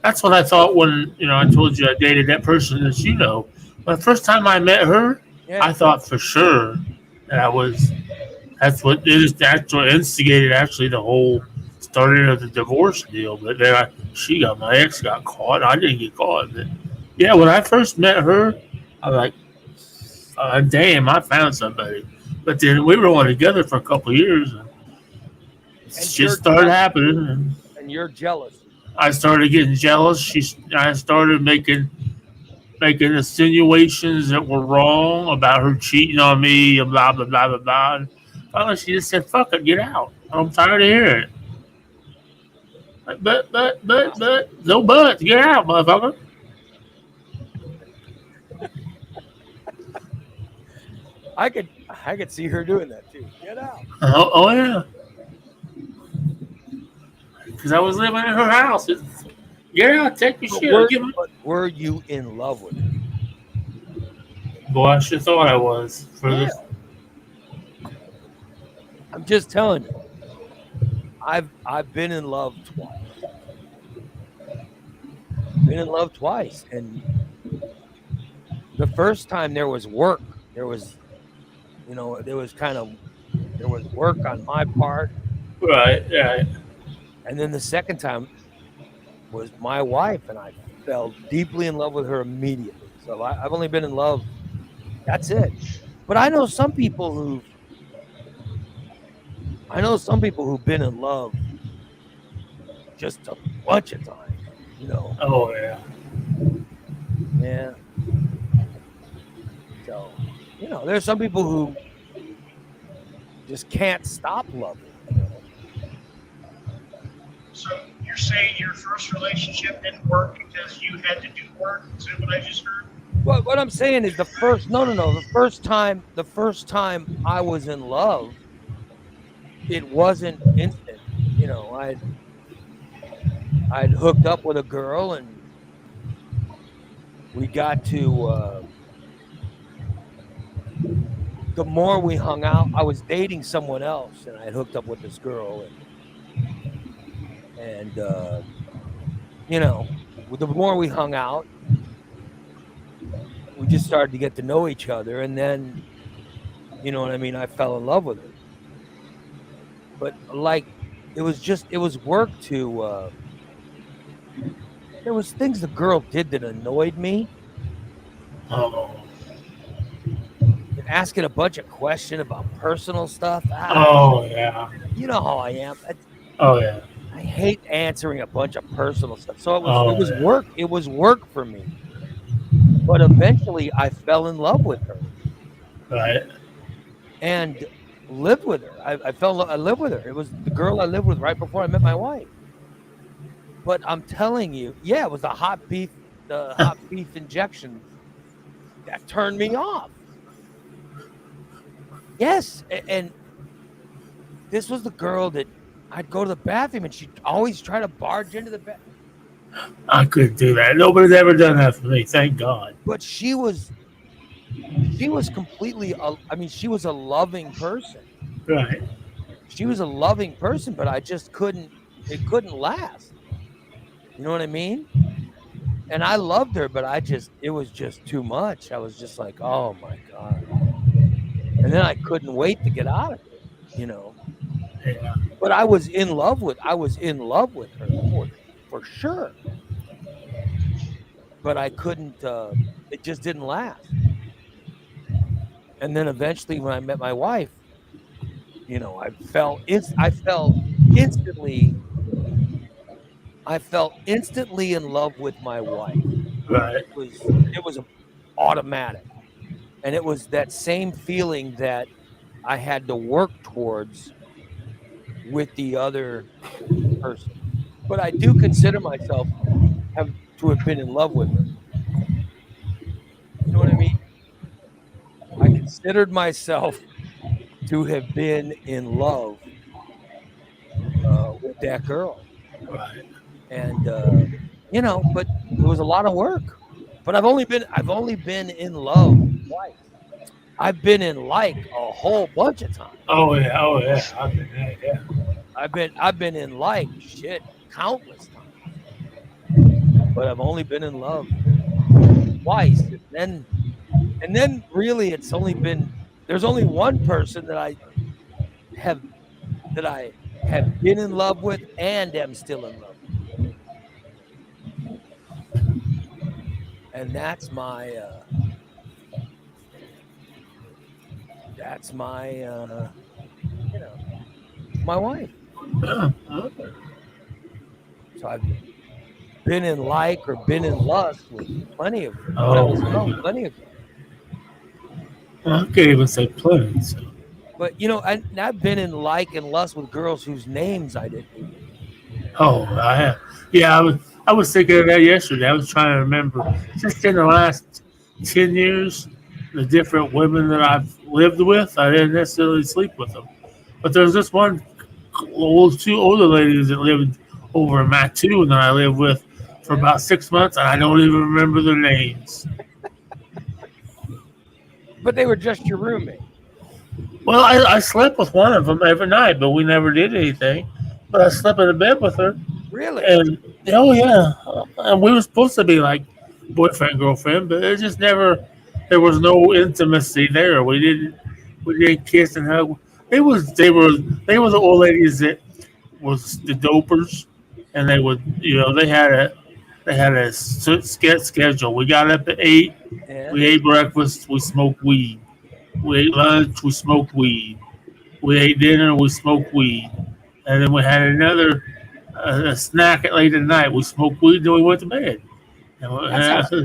that's what I thought when I told you I dated that person that you know. When the first time I met her, I thought for sure that that's what instigated actually the whole starting of the divorce deal. But then my ex got caught. I didn't get caught. But yeah, when I first met her, I was like, damn, I found somebody. But then we were only together for a couple of years, and shit started happening. And you're jealous. I started getting jealous. I started making insinuations that were wrong about her cheating on me and blah blah blah blah blah. And finally, she just said, "Fuck it, get out. I'm tired of hearing it." No buts. Get out, motherfucker. I could see her doing that too. Get out. Oh yeah. Because I was living in her house. Get out, take your But shit. were but were you in love with her? Boy, I should thought I was for Yeah. this. I'm just telling you. I've been in love twice. Been in love twice, and the first time there was work. There was, there was there was work on my part, Right, right. and then the second time was my wife, and I fell deeply in love with her immediately. So I've only been in love. That's it. But I know some people who've been in love just a bunch of times. You know, Oh yeah. yeah. So there's some people who just can't stop loving. So you're saying your first relationship didn't work because you had to do work? Is that what I just heard? What I'm saying is the first no, the first time I was in love, it wasn't instant. I'd hooked up with a girl, and we got to the more we hung out. I was dating someone else, and I had hooked up with this girl, and the more we hung out, we just started to get to know each other, and then you know what I mean. I fell in love with her, but like it was work to. There was things the girl did that annoyed me. Oh. Asking a bunch of questions about personal stuff. Oh yeah. You know how I am. Oh yeah. I hate answering a bunch of personal stuff. So it Oh was yeah. work. It was work for me. But eventually, I fell in love with her Right. and lived with her. I lived with her. It was the girl I lived with right before I met my wife. But I'm telling you, yeah, it was the hot beef injection that turned me off. Yes, and this was the girl that I'd go to the bathroom and she'd always try to barge into the bathroom. I couldn't do that. Nobody's ever done that for me. Thank God. But she was completely. I mean, she was a loving person. Right. She was a loving person, but I just couldn't. It couldn't last. You know what I mean? And I loved her, but it was just too much. I was just like, oh my god. And then I couldn't wait to get out of it. You know. Yeah. But I was in love with her for sure. But I couldn't. It just didn't last. And then eventually, when I met my wife, I felt instantly. I felt instantly in love with my wife. Right. It was automatic, and it was that same feeling that I had to work towards with the other person. But I do consider myself to have been in love with her. You know what I mean? I considered myself to have been in love with that girl, Right. and but it was a lot of work. But I've only been in love twice. I've been in like a whole bunch of times. Oh yeah. Oh yeah. I've been there. Yeah. I've been in like shit countless times, but I've only been in love twice, and then really there's only one person have that I have been in love with and am still in love with, and that's my you know my wife. Yeah. Okay. So I've been in like or been in lust with plenty of when I Oh was young, man. plenty of girls. I can't even say plenty. So. But I've been in like and lust with girls whose names I didn't even. Oh, I have. Yeah, I was thinking of that yesterday. I was trying to remember just in the last 10 years, the different women that I've lived with. I didn't necessarily sleep with them, but there's this two older ladies that lived over in Mattoon that I lived with for Yeah. about 6 months, and I don't even remember their names. But they were just your roommate. Well, I slept with one of them every night, but we never did anything. But I slept in a bed with her. Really? And oh yeah, and we were supposed to be like boyfriend girlfriend, but it just never. There was no intimacy there. We didn't kiss and hug. They were the old ladies that was the dopers, and they would they had a set schedule. We got up at 8. Yeah. We ate breakfast. We smoked weed. We ate lunch. We smoked weed. We ate dinner. We smoked weed, and then we had another a snack at late at night. We smoked weed, then we went to bed. And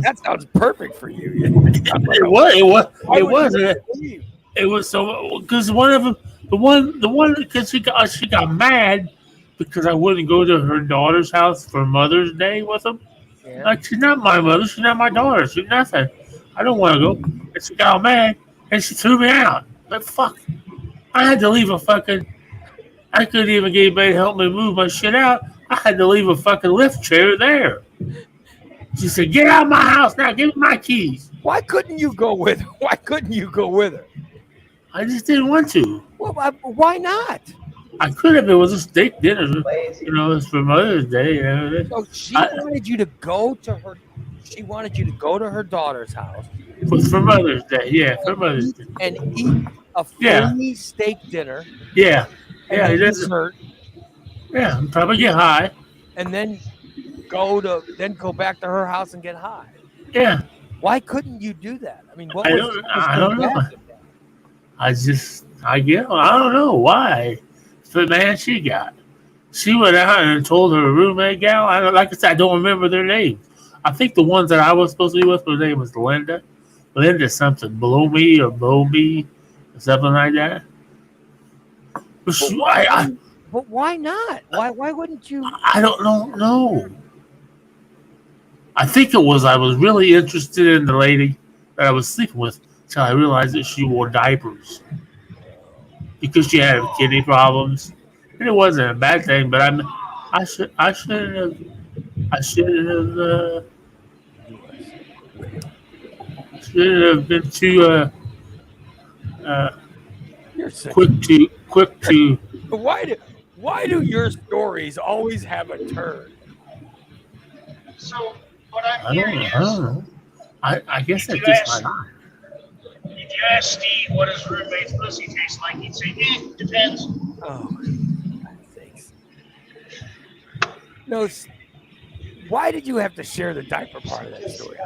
That sounds perfect for you. It sounds like it a, was, it was, why it would you was, ever it, leave? it was so because one of them, the one, because she got mad because I wouldn't go to her daughter's house for Mother's Day with them. Yeah. Like she's not my mother, she's not my daughter, she's nothing. I don't want to go. And she got all mad and she threw me out. Like fuck, I had to leave a fucking. I couldn't even get anybody to help me move my shit out. I had to leave a fucking lift chair there. She said, "Get out of my house now. Give me my keys." Why couldn't you go with her? Why couldn't you go with her? I just didn't want to. Well, why not? I could have. It was a steak dinner. It's for Mother's Day. So she I, wanted you to go to her. She wanted you to go to her daughter's house it was for Mother's Day. Yeah, for Mother's Day. and eat a Yeah, free steak dinner yeah, and yeah. then It doesn't. dessert, Yeah, probably get high. and then go back to her house and get high. Yeah, Why couldn't you do that? I mean, I what don't. was I so don't know. bad with that? I don't know why. But man, she got. She went out and told her roommate gal. Like I said, I don't remember their names. I think the ones that I was supposed to be with, her name was Linda. Linda something, Blow Me or Blow Me, or something like that. But But she, why? But why not? Why wouldn't you? I don't know. No, I think it was I was really interested in the lady that I was sleeping with until I realized that she wore diapers because she had kidney problems, and it wasn't a bad thing. But I shouldn't have been too uh, You're sick. quick to. Why do your stories always have a turn? So what I'm I don't hearing know. I is, don't know. I guess if that's you just ask, my. if you ask Steve what his roommate's pussy tastes like, he'd say, depends. Oh, God's sakes. No, why did you have to share the diaper part of that story?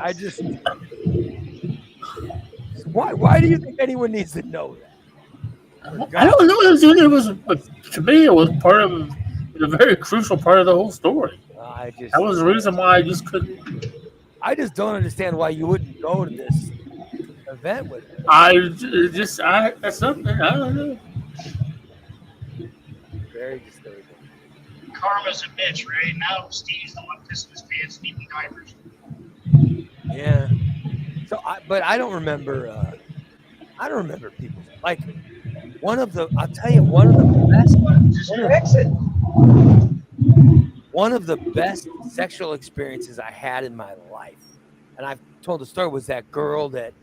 Why do you think anyone needs to know that? I don't know. To me, it was part of a very crucial part of the whole story. That was the reason why I just couldn't. I just don't understand why you wouldn't go to this event with her. That's something. I don't know. Very disturbing. Karma's a bitch, right? Now Steve's the one pissing his pants and eating diapers. Yeah. So, but I don't remember. I don't remember people like I'll tell you one of the best. One of the best sexual experiences I had in my life, and I've told the story, was that girl that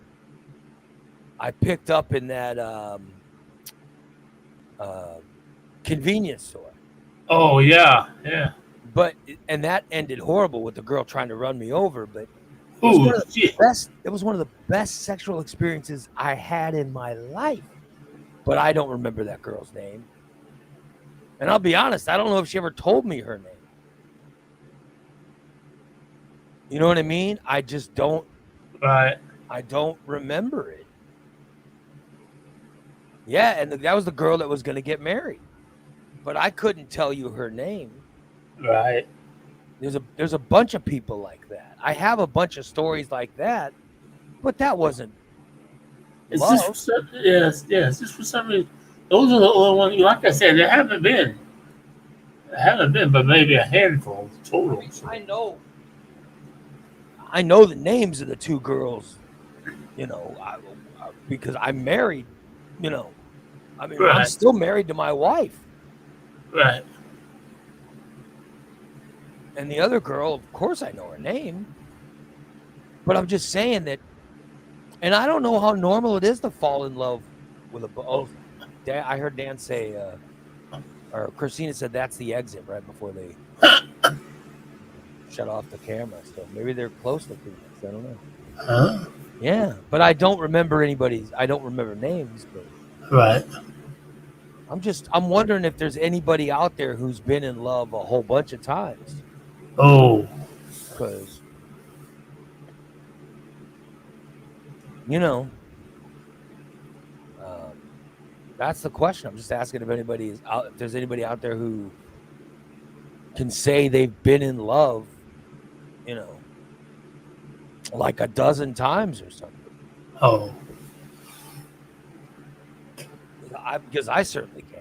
I picked up in that convenience store. Oh yeah. And that ended horrible with the girl trying to run me over. But Oh it was one of the best sexual experiences I had in my life. But I don't remember that girl's name. And I'll be honest, I don't know if she ever told me her name. You know what I mean? I just don't. Right. I don't remember it. Yeah, and that was the girl that was going to get married. But I couldn't tell you her name. Right. There's a bunch of people like that. I have a bunch of stories like that, but that wasn't love. Yes. Just for some reason, those are the only ones. Like I said, there haven't been Haven't been, but maybe a handful total. So. I know the names of the two girls, because I'm married, I mean, I'm Right, still married to my wife. right. And the other girl, of course, I know her name. But I'm just saying that, and I don't know how normal it is to fall in love with a. Dan, I heard Dan say, or Christina said that's the exit right before they shut off the camera. So maybe they're close to Phoenix. I don't know. Huh? Yeah, but I don't remember anybody's. I don't remember names, but Right. I'm wondering if there's anybody out there who's been in love a whole bunch of times. Oh, Because, you know, that's the question. I'm just asking if if there's anybody out there who can say they've been in love, like a dozen times or something. oh. Because I certainly can.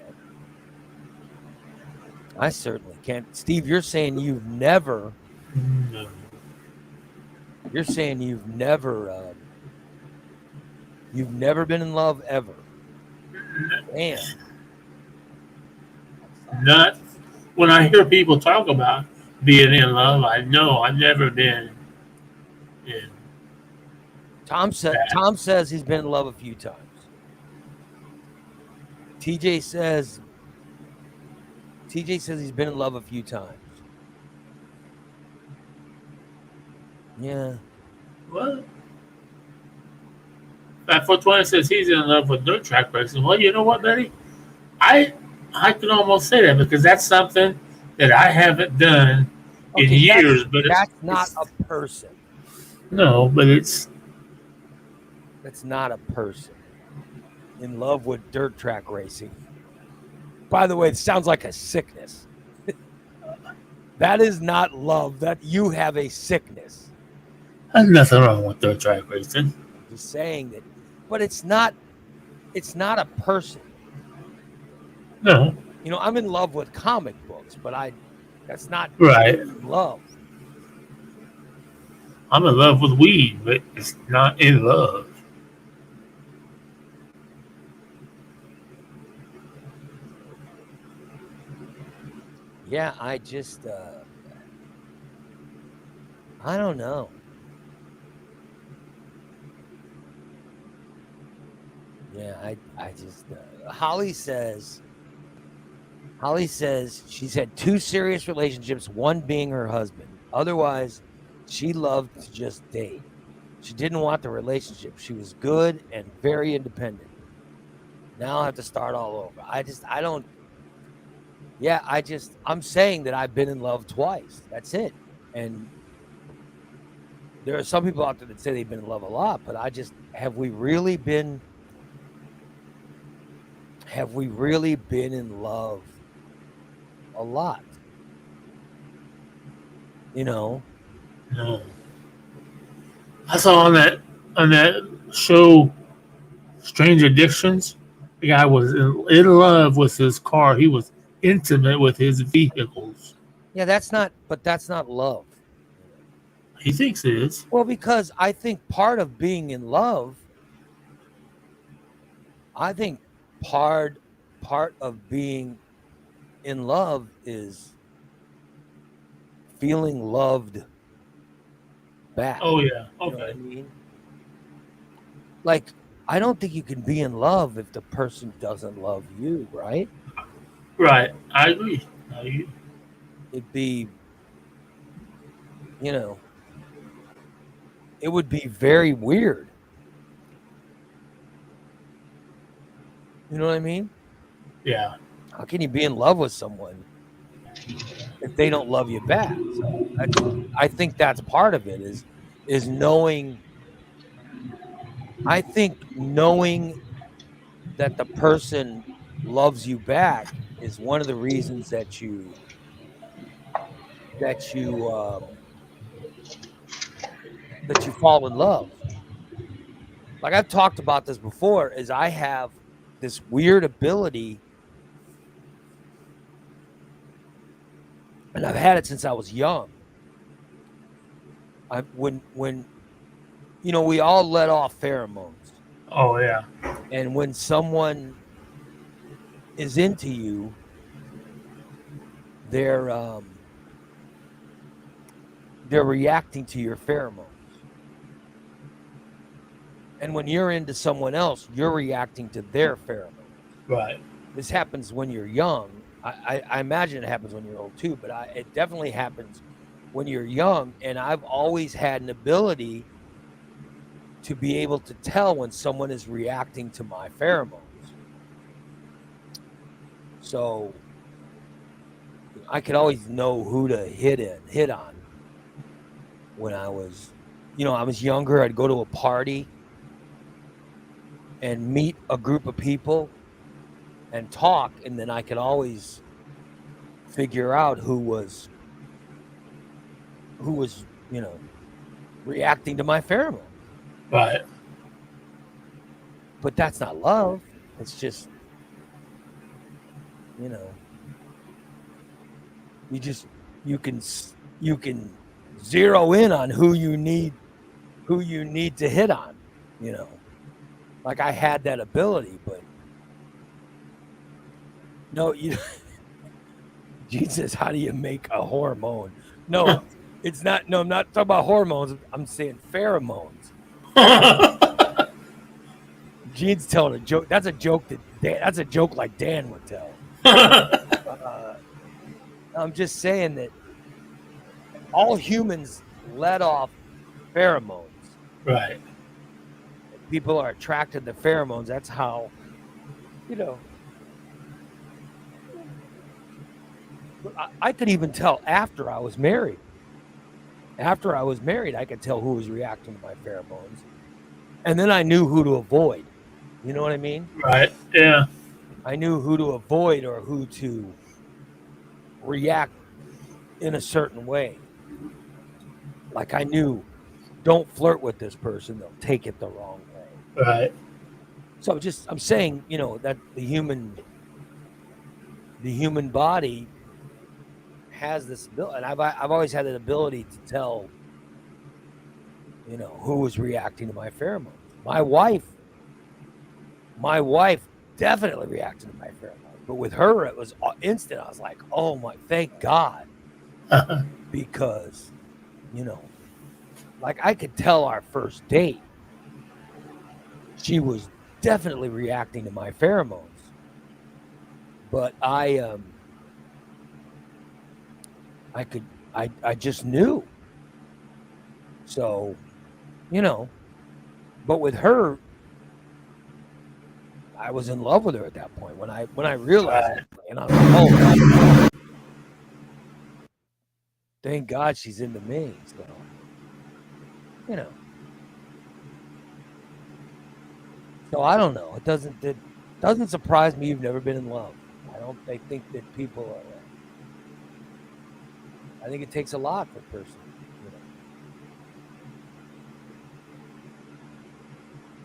I certainly can't. Steve, you're saying you've never. No. You're saying you've never been in love ever. Damn. Not when I hear people talk about being in love. I know I've never been in Tom that. says he's been in love a few times. TJ says he's been in love a few times. Yeah. What? That 420 says he's in love with dirt track racing. Well, you know what, Betty? I I can almost say that because that's something that I haven't done in Okay, years. But that's not it's a person. no, but it's That's not a person in love with dirt track racing. By the way, it sounds like a sickness. That is not love. That you have a sickness. there's nothing wrong with dirt track racing. I'm just saying that, but it's not. It's not a person. No, I'm in love with comic books, but that's not right. love. I'm in love with weed, but it's not in love. Yeah, I just I don't know. Yeah, I just Holly says she's had two serious relationships, one being her husband. Otherwise, she loved to just date. She didn't want the relationship. She was good and very independent. Now I have to start all over. I don't. Yeah, I'm saying that I've been in love twice. That's it. And there are some people out there that say they've been in love a lot, but have we really been in love a lot? No. I saw on that show, Strange Addictions. The guy was in love with his car. He was intimate with his vehicles. Yeah, that's not love. He thinks it is. Well, because I think part of being in love, I think part of being in love is feeling loved back. Oh yeah. You know what I Okay. mean? Like, I don't think you can be in love if the person doesn't love you, right? Right. I agree. It'd be, it would be very weird. You know what I mean? Yeah. How can you be in love with someone if they don't love you back? So I think that's part of it is knowing. I think knowing that the person loves you back is one of the reasons that you that you fall in love. Like I've talked about this before, is I have this weird ability and I've had it since I was young. When we all let off pheromones, Oh yeah. and when someone is into you, they're reacting to your pheromones. And when you're into someone else, you're reacting to their pheromones. Right. This happens when you're young. I imagine it happens when you're old too, but it definitely happens when you're young. And I've always had an ability to be able to tell when someone is reacting to my pheromones. So I could always know who to hit on when I was younger. I'd go to a party and meet a group of people and talk, and then I could always figure out who was reacting to my pheromones. Right. But that's not love. It's just, you can zero in on who you need to hit on, like I had that ability, but no, Gene says, how do you make a hormone? No, it's not. No, I'm not talking about hormones. I'm saying pheromones. Gene's telling a joke. That's a joke that's a joke like Dan would tell. I'm just saying that all humans let off pheromones. Right. People are attracted to pheromones. That's how, I could even tell after I was married. After I was married, I could tell who was reacting to my pheromones. And then I knew who to avoid. You know what I mean? Right. Yeah. I knew who to avoid or who to react in a certain way. Like I knew, don't flirt with this person. They'll take it the wrong way. Right. So I'm saying, that the human body has this ability, and I've always had an ability to tell, who was reacting to my pheromones. My wife definitely reacted to my pheromones, but with her it was instant. I was like, oh my, thank God, because like I could tell our first date, she was definitely reacting to my pheromones, but I just knew. So, but with her, I was in love with her at that point when I realized it, and I was like, oh, thank God she's into me. So, So I don't know. It doesn't surprise me you've never been in love. I think that people are. I think it takes a lot for a person.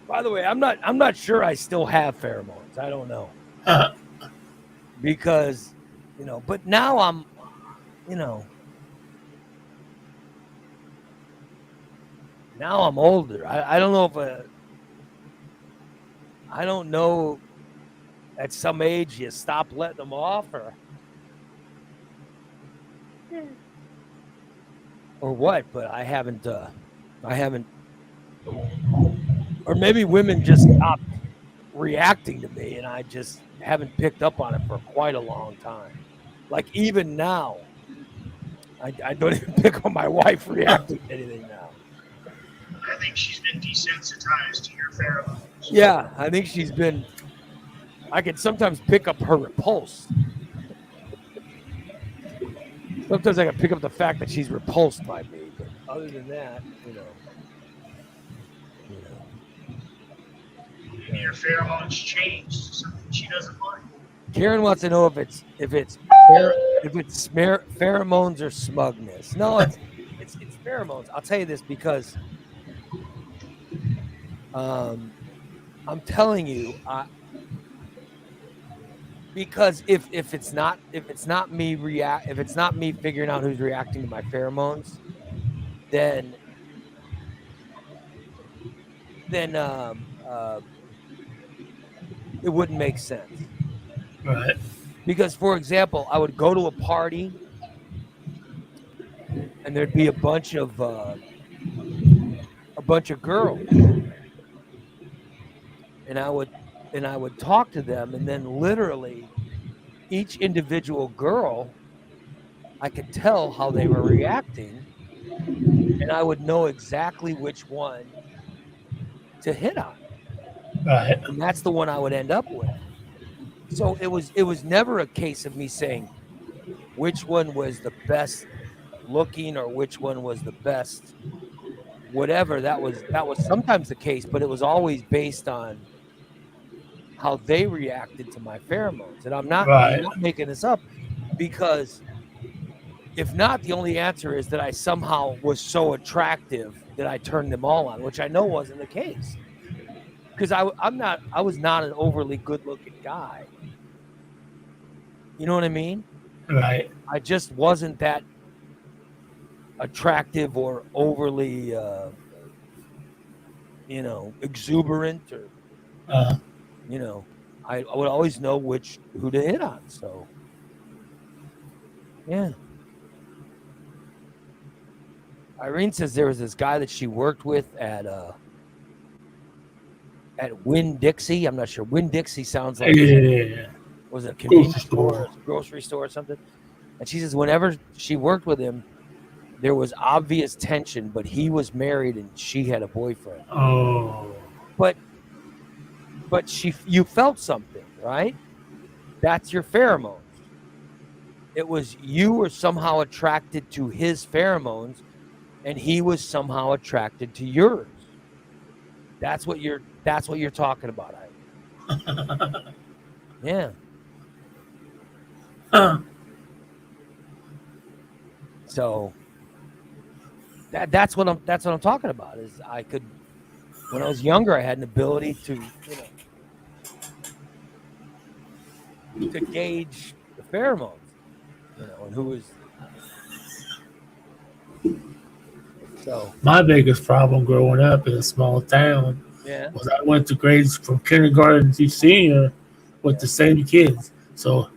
By the way, I'm not sure I still have pheromones. I don't know. Because, but now I'm, now I'm older. I don't know I don't know at some age you stop letting them off or what, but I haven't, or maybe women just stopped reacting to me and I just haven't picked up on it for quite a long time. Like even now, I don't even pick on my wife reacting to anything now. I think she's been desensitized to your pheromones. Yeah, I think I can sometimes pick up her repulse. Sometimes I can pick up the fact that she's repulsed by me, but other than that, Maybe your pheromones changed to something she doesn't like. Karen wants to know if it's pheromones or smugness. No, it's pheromones. I'll tell you this because I'm telling you, because if it's not me figuring out who's reacting to my pheromones, then it wouldn't make sense. Right. Because, for example, I would go to a party and there'd be a bunch of girls, and I would talk to them, and then literally each individual girl, I could tell how they were reacting, and I would know exactly which one to hit on. Right. And that's the one I would end up with. So it was never a case of me saying which one was the best looking or which one was the best whatever. That was sometimes the case, but it was always based on how they reacted to my pheromones. And I'm not making this up, because if not, the only answer is that I somehow was so attractive that I turned them all on, which I know wasn't the case. Because I was not an overly good-looking guy. You know what I mean? Right. I just wasn't that attractive or overly, exuberant, or I would always know who to hit on. So, yeah. Irene says there was this guy that she worked with at Winn-Dixie. I'm not sure. Winn-Dixie sounds like was it a convenience store, grocery store or something? And she says whenever she worked with him, there was obvious tension, but he was married and she had a boyfriend. Oh. But you felt something, right? That's your pheromones. It was you were somehow attracted to his pheromones, and he was somehow attracted to yours. That's what you're talking about, Ivy. Yeah. So that's what I'm talking about. Is I could, when I was younger, I had an ability to to gauge the pheromones, and who was. So my biggest problem growing up in a small town was I went to grades from kindergarten to senior with the same kids. So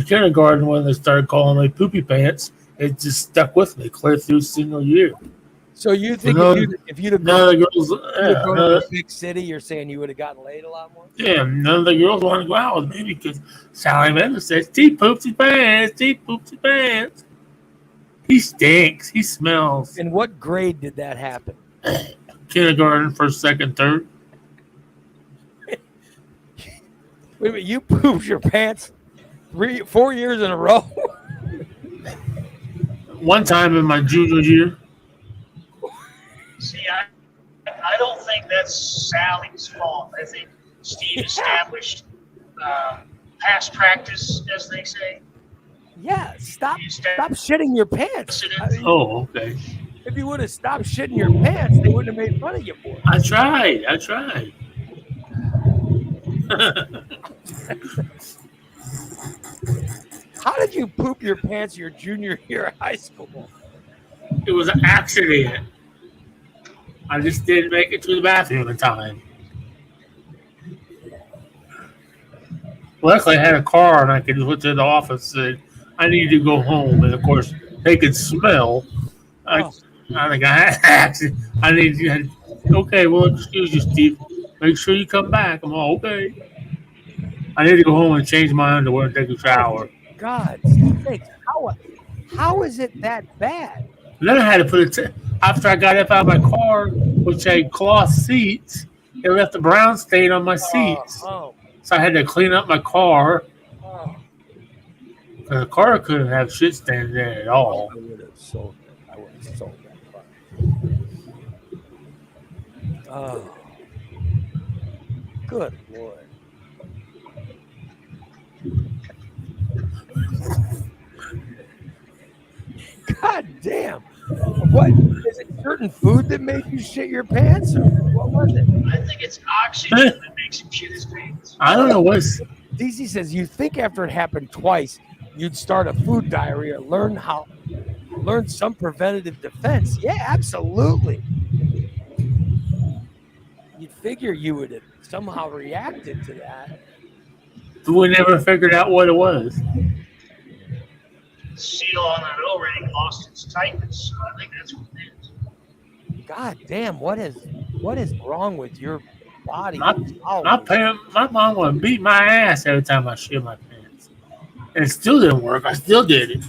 kindergarten, when they started calling me poopy pants, it just stuck with me clear through senior year. So you think if you'd have none of the girls, to a big city, you're saying you would have gotten laid a lot more? Yeah, none of the girls wanted to go out with me because Sally Mendez says, Steve poops his pants, Steve poops his pants. He stinks. He smells. In what grade did that happen? Kindergarten, first, second, third. Wait a minute, you pooped your pants 4 years in a row? One time in my junior year. See, I don't think that's Sally's fault. I think Steve established past practice, as they say. Yeah, stop shitting your pants. Okay. If you would have stopped shitting your pants, they wouldn't have made fun of you for it. I tried. How did you poop your pants your junior year of high school? It was an accident. I just didn't make it to the bathroom in time. Luckily, I had a car and I could go to the office and say, I need to go home. And of course, they could smell. I think I had an accident. I need to. Okay, well, excuse you, Steve. Make sure you come back. I'm all okay. I need to go home and change my underwear and take a shower. God, how is it that bad? And then I had to put it after I got up out of my car, which had cloth seats. It left a brown stain on my seats. So I had to clean up my car. The car couldn't have shit stains in it at all. I would have sold that car. Oh, good Lord. God damn. What? Is it certain food that made you shit your pants? Or what was it? I think it's oxygen that makes him shit his pants. I don't know what. DC says you think after it happened twice, you'd start a food diary or learn some preventative defense. Yeah, absolutely. You'd figure you would have somehow reacted to that. But we never figured out what it was. The seal on that O-ring lost its tightness. So I think that's what it is. God damn, what is wrong with your body? My Always. my mom would beat my ass every time I shit my pants, and it still didn't work. I still did it,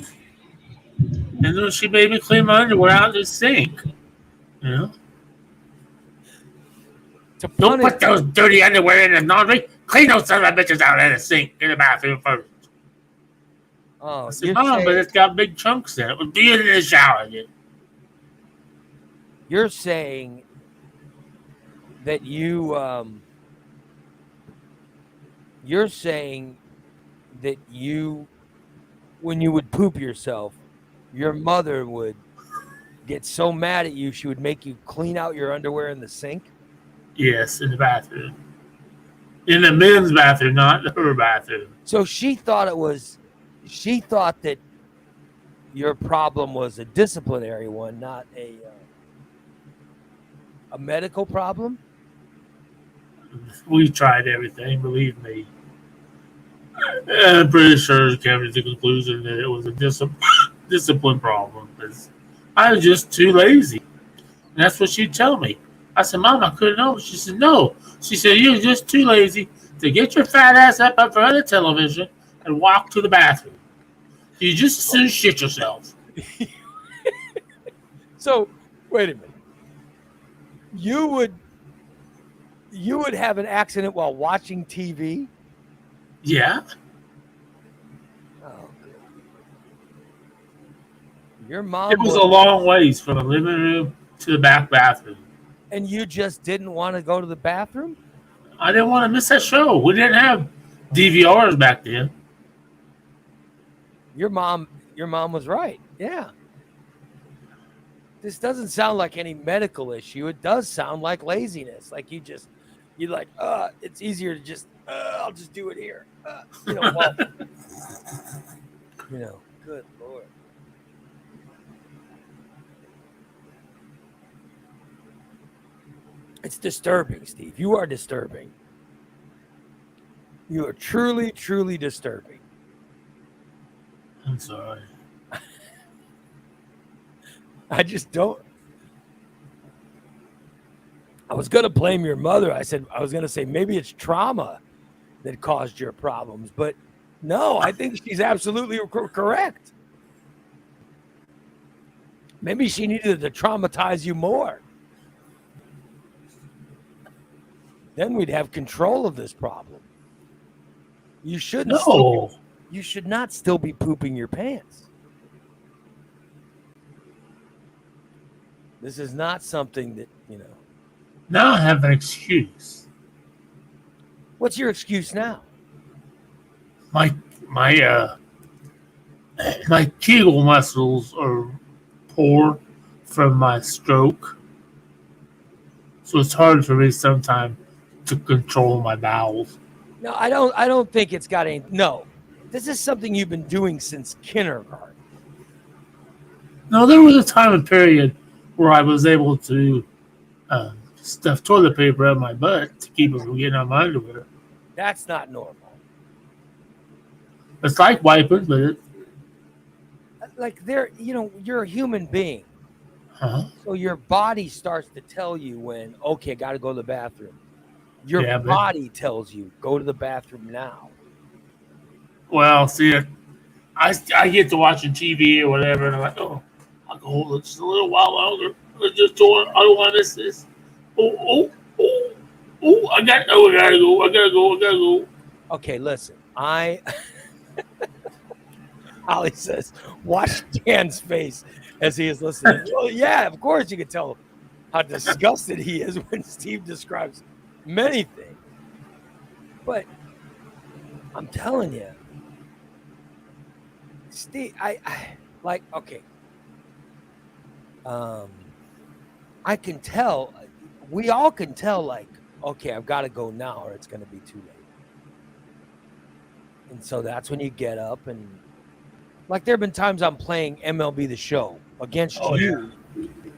and then she made me clean my underwear out in the sink. You know, don't put those dirty underwear in the laundry. Clean those son of bitches out in the sink in the bathroom first. Oh, I said, Mom, but it's got big chunks in it. Well, do it in the shower again. You're saying that you're saying that when you would poop yourself, your mother would get so mad at you she would make you clean out your underwear in the sink? Yes, in the bathroom. In the men's bathroom, not her bathroom. So she thought that your problem was a disciplinary one, not a medical problem? We tried everything, believe me. And I'm pretty sure she came to the conclusion that it was a discipline problem. Because I was just too lazy. And that's what she'd tell me. I said, Mom, I couldn't know. She said, no. She said, you're just too lazy to get your fat ass up in front of the television and walk to the bathroom. You just as soon shit yourself. So, wait a minute. You would have an accident while watching TV? Yeah. Oh, your mom. It was a long ways from the living room to the back bathroom. And you just didn't want to go to the bathroom? I didn't want to miss that show. We didn't have DVRs back then. Your mom was right. Yeah. This doesn't sound like any medical issue. It does sound like laziness. Like you're like, it's easier to just, I'll just do it here. Good Lord. It's disturbing, Steve. You are disturbing. You are truly, truly disturbing. I'm sorry. I just don't. I was going to blame your mother. I was going to say maybe it's trauma that caused your problems. But no, I think she's absolutely correct. Maybe she needed to traumatize you more. Then we'd have control of this problem. You shouldn't. No. You should not still be pooping your pants. This is not something that, Now I have an excuse. What's your excuse now? My Kegel muscles are poor from my stroke. So it's hard for me sometimes to control my bowels. No, I don't think it's got any. No, this is something you've been doing since kindergarten. No, there was a time and period where I was able to stuff toilet paper up my butt to keep it from getting on my underwear. That's not normal. It's like wiping, but you're a human being. Huh? So your body starts to tell you when, okay, got to go to the bathroom. Your body tells you, go to the bathroom now. Well, see, I get to watching TV or whatever, and I'm like, oh, I'll go hold it just a little while longer. I don't want to miss this. I gotta go. Okay, listen, Holly says, watch Dan's face as he is listening. Well, yeah, of course you can tell how disgusted he is when Steve describes many things. But I'm telling you, Steve, I can tell, we all can tell, like, okay, I've got to go now or it's going to be too late. And so that's when you get up and like there have been times I'm playing MLB The Show against Oh, you,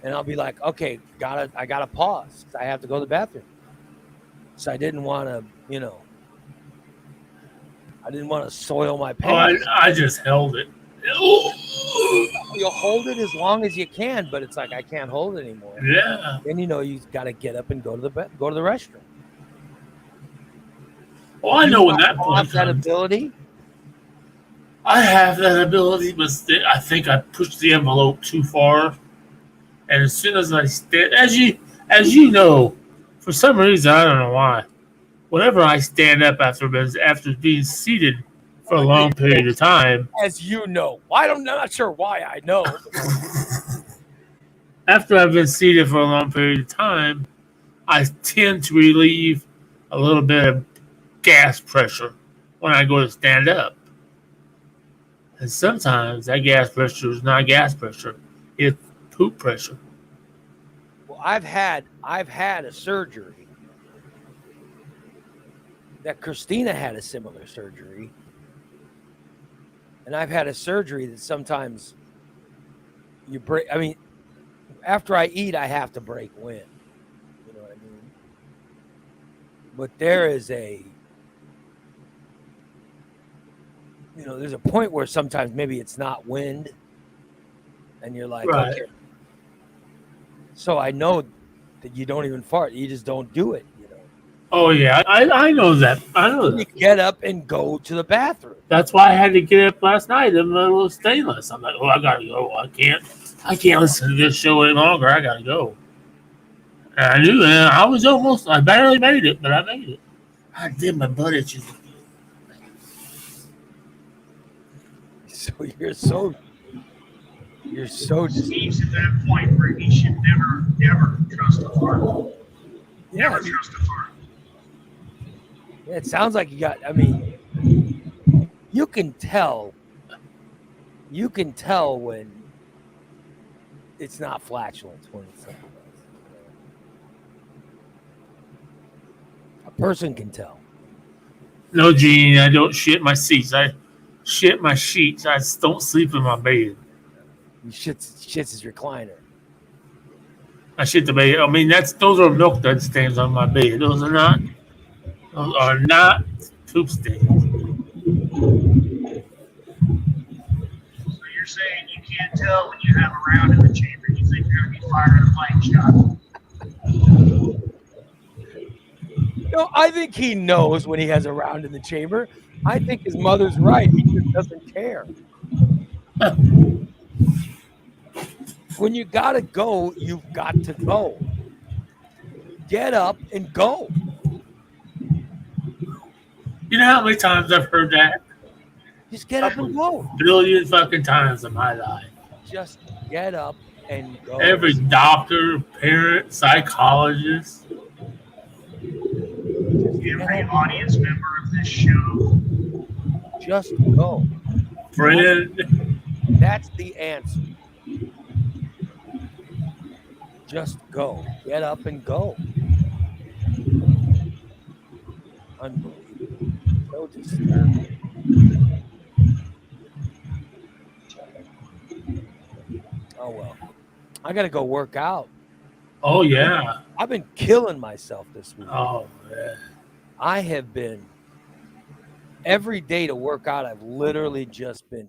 and I'll be like, okay, I gotta pause. I have to go to the bathroom. So I didn't want to, I didn't want to soil my Oh, I, pants. I just held it. You'll hold it as long as you can, but it's like I can't hold it anymore. Yeah. Then you got to get up and go to the restroom. Well, I You know when that point have that comes. ability. I have that ability, but I think I pushed the envelope too far. And as soon as I stand, as you know, for some reason I don't know why, whenever I stand up after being seated for a long period of time, As you know, I'm not sure why I know. after I've been seated for a long period of time, I tend to relieve a little bit of gas pressure when I go to stand up. And sometimes that gas pressure is not gas pressure; it's poop pressure. Well, I've had a surgery that Christina had a similar surgery, and I've had a surgery that sometimes you break. I mean, after I eat, I have to break wind. You know what I mean? But there's a point where sometimes maybe it's not wind, and you're like, Right. okay. So I know that you don't even fart; you just don't do it. Oh yeah, I know that. I know You that. get up and go to the bathroom. That's why I had to get up last night in the little stainless. I'm like, oh, I gotta go. I can't listen to this show any longer. I gotta go. And I knew that I barely made it, but I made it. I did my butt itches. So you're so just Steve's at that point where he should never trust a fart. Never trust a fart. Yeah, it sounds like you got. I mean, you can tell. You can tell when it's not flatulence when it's something else. A person can tell. No, Gene, I don't shit my seats. I shit my sheets. I just don't sleep in my bed. He shits his recliner. I shit the bed. I mean, those are milk dud stains on my bed. Those are not poop stains. So you're saying you can't tell when you have a round in the chamber, you think you're going to be firing a blank shot. No, I think he knows when he has a round in the chamber. I think his mother's right. He just doesn't care. When you gotta go, you've got to go. Get up and go. You know how many times I've heard that? Just get up and go. Billion fucking times in my life. Just get up and go. Every doctor, parent, psychologist, Every audience member of this show. Just go. friend. That's the answer. Just go. Get up and go. Unbelievable. So disturbing. Oh well. I gotta go work out. Oh yeah. I've been killing myself this week. Oh man. I have been every day to work out. I've literally just been,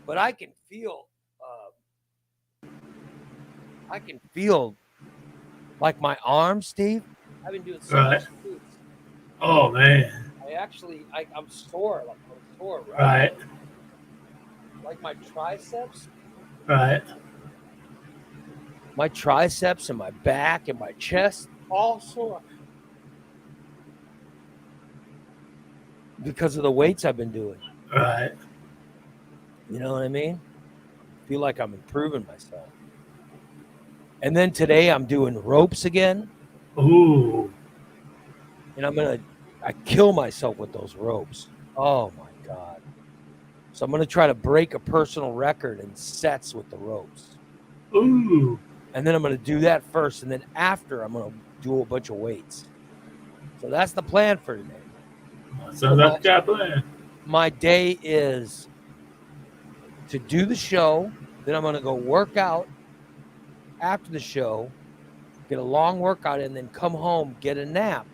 but I can feel like my arms, Steve. I've been doing so much glutes. Oh man. I'm sore. Like I'm sore, Right. Like my triceps. Right. My triceps and my back and my chest all sore because of the weights I've been doing. Right. You know what I mean? I feel like I'm improving myself. And then today I'm doing ropes again. Ooh. And I kill myself with those ropes. Oh my God. So I'm going to try to break a personal record in sets with the ropes. Ooh. And then I'm going to do that first. And then after, I'm going to do a bunch of weights. So that's the plan for today. Sounds like a good plan. My day is to do the show, then I'm going to go work out after the show, get a long workout, and then come home, get a nap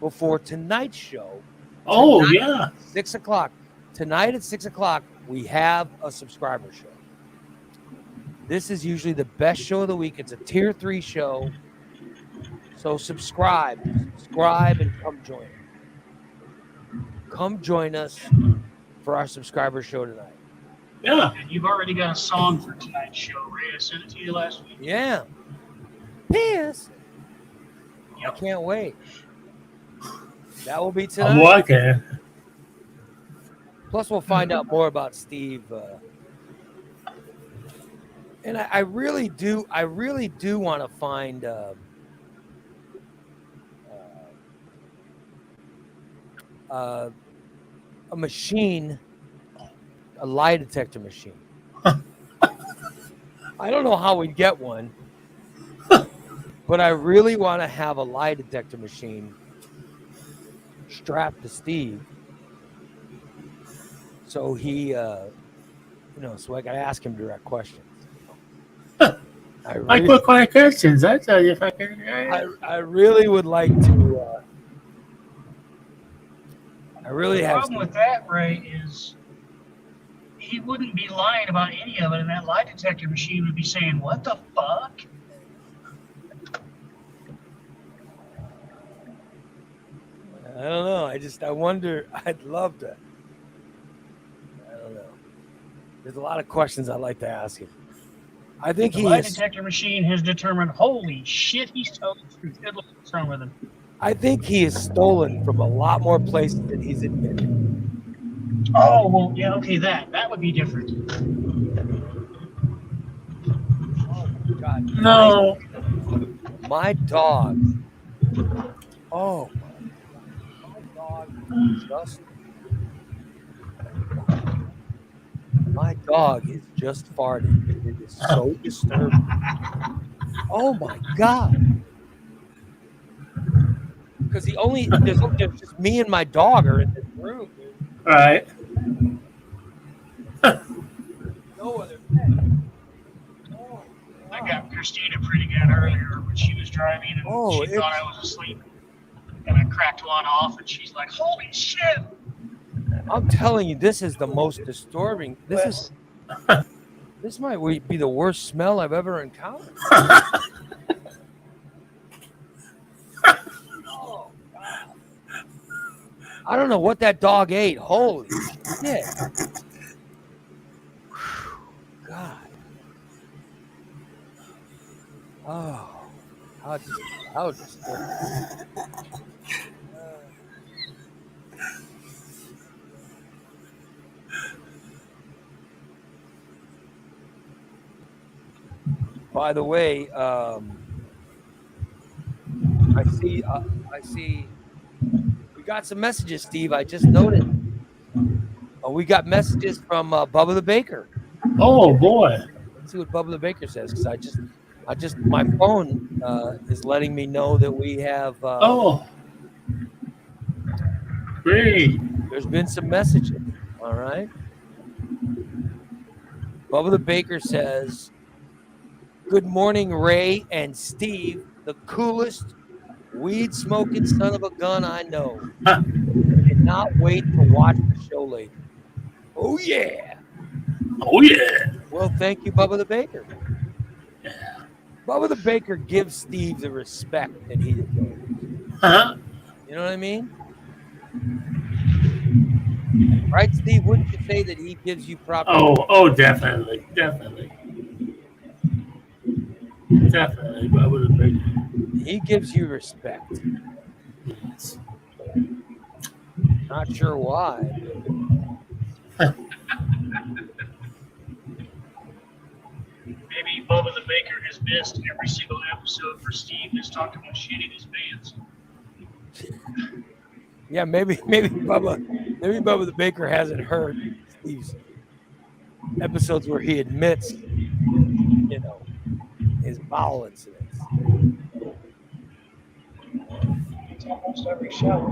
before tonight's show. Oh, Tonight, yeah. 6 o'clock. Tonight at 6 o'clock, we have a subscriber show. This is usually the best show of the week. It's a tier 3 show. So subscribe, and come join us. Come join us for our subscriber show tonight. Yeah. And you've already got a song for tonight's show, Ray. I sent it to you last week. Yeah. Piss. Yep. I can't wait. That will be I'm tonight. working. Plus, we'll find out more about Steve. And I really do want to find a machine, a lie detector machine. I don't know how we'd get one, but I really want to have a lie detector machine strapped to Steve. So he, so I got to ask him direct questions. I put my questions. I tell you if I can. I really would like to. I really The have. problem with that, Ray, is he wouldn't be lying about any of it, and that lie detector machine would be saying, "What the fuck?" I don't know. I wonder. I'd love to. I don't know. There's a lot of questions I'd like to ask him. I think The lie detector machine has determined, holy shit, he's telling the truth. Good luck, what's wrong with him? I think he is stolen from a lot more places than he's admitted. Oh, well, yeah, okay, that would be different. Oh my God! No. My dog. Oh my dog just. My dog is just farting. It is so disturbing. Oh my God. Because there's just me and my dog are in this room. Right. No other pet. Oh, I got Christina pretty good earlier when she was driving, and she thought I was asleep. And I cracked one off, and she's like, holy shit. I'm telling you, this is the most disturbing. This might be the worst smell I've ever encountered. Oh, God. I don't know what that dog ate. Holy shit. God. Oh, how disturbing. By the way, I see. We got some messages, Steve. I just noted. We got messages from Bubba the Baker. Oh boy. Let's see what Bubba the Baker says, because I just my phone is letting me know that we have. Great. There's been some messages. All right. Bubba the Baker says, "Good morning, Ray and Steve, the coolest weed smoking son of a gun I know. Cannot wait to watch the show later." Oh yeah. Oh yeah. Well, thank you, Bubba the Baker. Yeah. Bubba the Baker gives Steve the respect that he deserves. Uh-huh. You know what I mean? Right, Steve? Wouldn't you say that he gives you proper? Oh, definitely. Definitely, Bubba the Baker. He gives you respect. Yes. Not sure why. Maybe Bubba the Baker has missed every single episode for Steve has talked about shitting his pants. Yeah, maybe Bubba the Baker hasn't heard Steve's episodes where he admits, his bowel incidents. It's almost every show.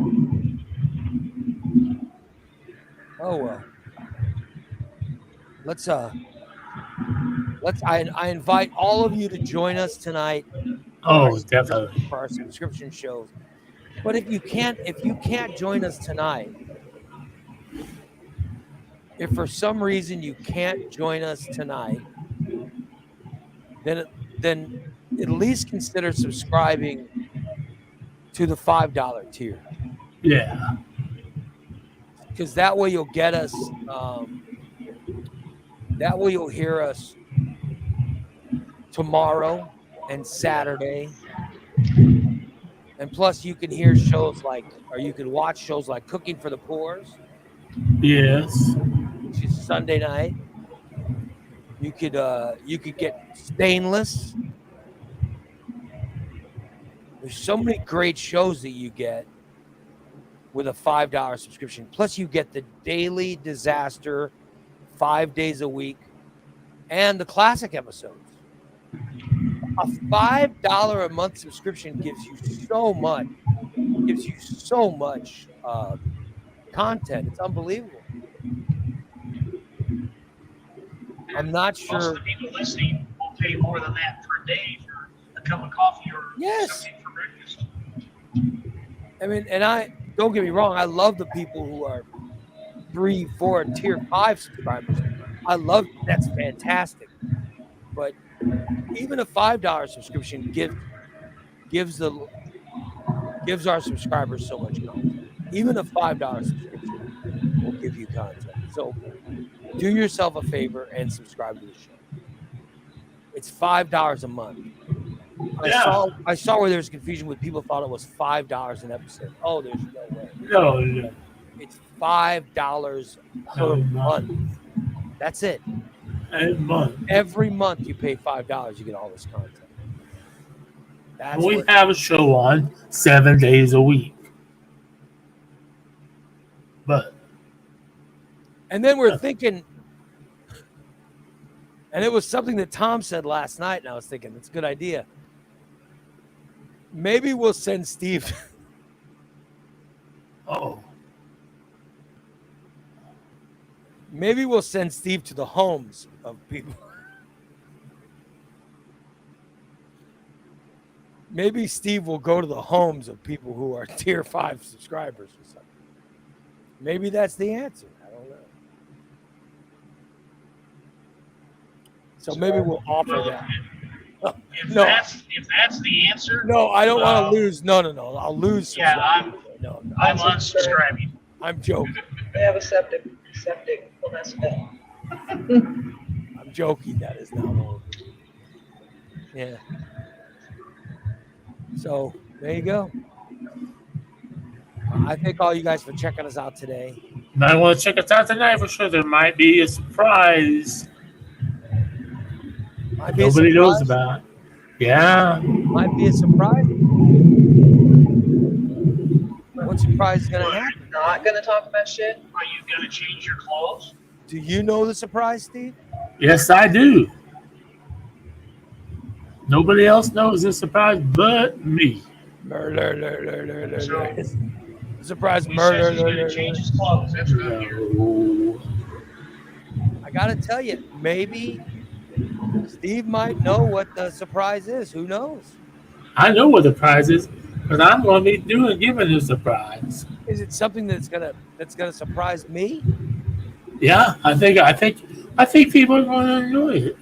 Oh well. I invite all of you to join us tonight Oh, definitely. for our subscription shows. But if you can't join us tonight, if for some reason you can't join us tonight, then at least consider subscribing to the $5 tier, Yeah. because that way you'll get us. That way you'll hear us tomorrow and Saturday, and plus you can hear shows like, or you can watch shows like Cooking for the Poors, Yes. which is Sunday night. You could get Stainless. There's so many great shows that you get with a $5 subscription. Plus, you get the Daily Disaster 5 days a week and the classic episodes. A $5 a month subscription gives you so much. Gives you so much content. It's unbelievable. I'm not Most sure. of the people listening will pay more than that per day for a cup of coffee or Yes. something for breakfast. I mean, and I don't get me wrong. I love the people who are 3, 4, tier 5 subscribers. I love that's fantastic. But even a $5 subscription gives our subscribers so much content. Even a $5 subscription will give you content. So do yourself a favor and subscribe to the show. It's $5 a month. Yeah. I saw where there's confusion with people thought it was $5 an episode. Oh, there's no way. No. It's $5 per month. That's it. Every month you pay $5, you get all this content. We have a show on 7 days a week. And then we're thinking, and it was something that Tom said last night, and I was thinking, it's a good idea. Maybe we'll send Steve. Oh. Maybe we'll send Steve to the homes of people. Maybe Steve will go to the homes of people who are tier 5 subscribers or something. Maybe that's the answer. I don't know. So maybe we'll offer that. If that's the answer. No, I don't want to lose. No. I'll lose. Yeah, I'm unsubscribing. I'm joking. They have a septic. Well, that's bad. I'm joking. That is not all. Yeah. So there you go. I thank all you guys for checking us out today. Might want to check us out tonight for sure. There might be a surprise. Nobody knows about. Yeah. Might be a surprise. What surprise is going to happen? Not going to talk about shit. Are you going to change your clothes? Do you know the surprise, Steve? Yes, I do. Nobody else knows the surprise but me. Murder. Surprise He murder. says he's going to change his clothes. That's what I'm hearing. No. I got to tell you, maybe Steve might know what the surprise is. Who knows? I know what the prize is, but I'm going to be giving the surprise. Is it something that's gonna surprise me? Yeah, I think people are going to enjoy it.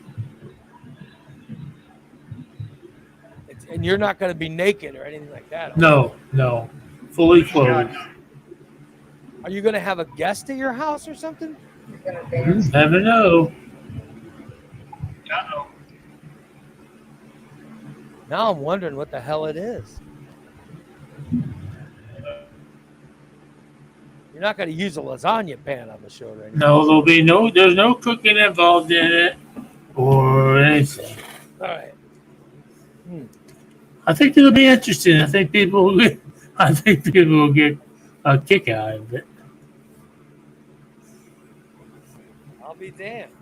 And you're not going to be naked or anything like that. No, fully clothed. Are you going to have a guest at your house or something? You're going to dance. Never know. Uh-oh. Now I'm wondering what the hell it is. You're not going to use a lasagna pan on the show, right? No, there's no cooking involved in it or anything. All right. I think it'll be interesting. I think people will get a kick out of it. I'll be damned.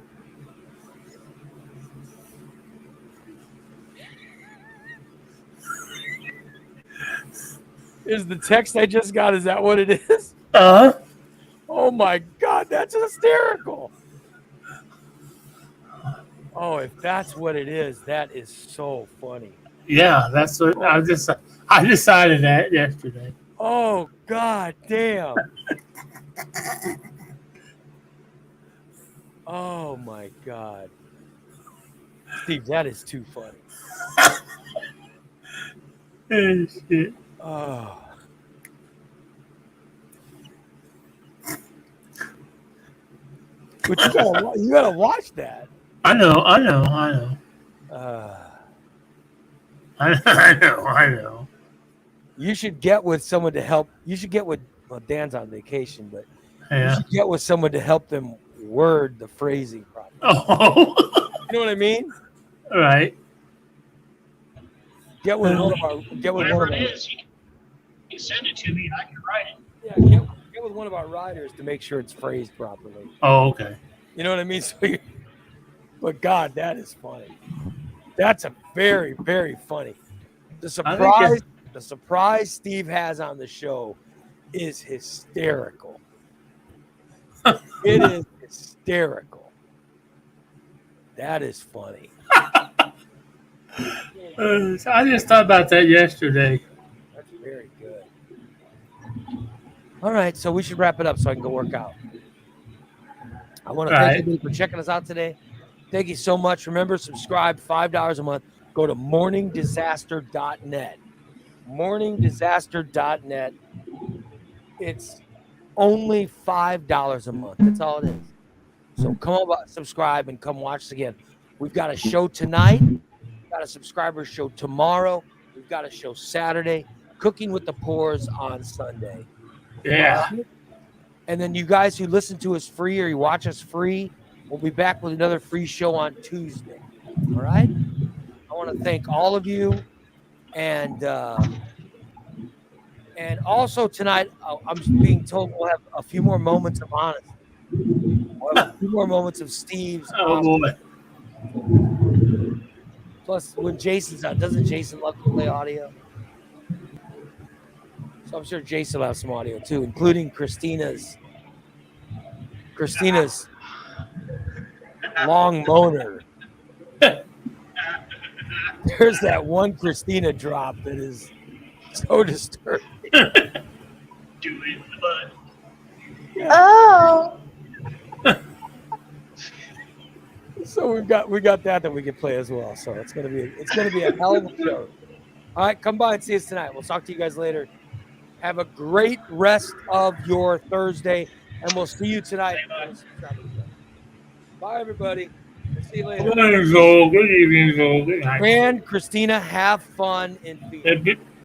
Is the text I just got, is that what it is? Uh-huh. Oh my God. God, that's hysterical. Oh, if that's what it is, that is so funny. Yeah, that's what I decided that yesterday. Oh, God damn. Oh, my God. Steve, that is too funny. Oh, shit. Oh. But you gotta watch that. I know. Uh, I know. you should get with someone to help. You should get with, well, Dan's on vacation, but you Yeah. should get with someone to help them word the phrasing properly. Oh, You know what I mean? right. Get with one Whatever of it our, is, you can send it to me and I can write it. yeah, get with one of our writers to make sure it's phrased properly. Oh, okay. You know what I mean? But God, that is funny. That's a very, very funny. The surprise Steve has on the show is hysterical. It is hysterical. That is funny. I just thought about that yesterday. That's very good. All right, so we should wrap it up so I can go work out. I want to thank everybody for checking us out today. Thank you so much. Remember, subscribe, $5 a month. Go to morningdisaster.net. Morningdisaster.net. It's only $5 a month. That's all it is. So come on, subscribe, and come watch us again. We've got a show tonight. We've got a subscriber show tomorrow. We've got a show Saturday. Cooking with the Pours on Sunday. Yeah. And then you guys who listen to us free or you watch us free, we'll be back with another free show on Tuesday. All right? I want to thank all of you. And also tonight, I'm being told we'll have a few more moments of honesty. We'll have a few more moments of Steve's. Oh boy. Plus, when Jason's on, doesn't Jason love to play audio? So I'm sure Jason will have some audio too, including Christina's long moaner. There's that one Christina drop that is so disturbing. Do it in the bud. Oh. So we got that we can play as well. So it's gonna be a hell of a show. All right, come by and see us tonight. We'll talk to you guys later. Have a great rest of your Thursday, and we'll see you tonight. Bye, everybody. We'll see you later. Good morning, Joel. Good evening, Joel. Good night. And Christina, have fun in Phoenix.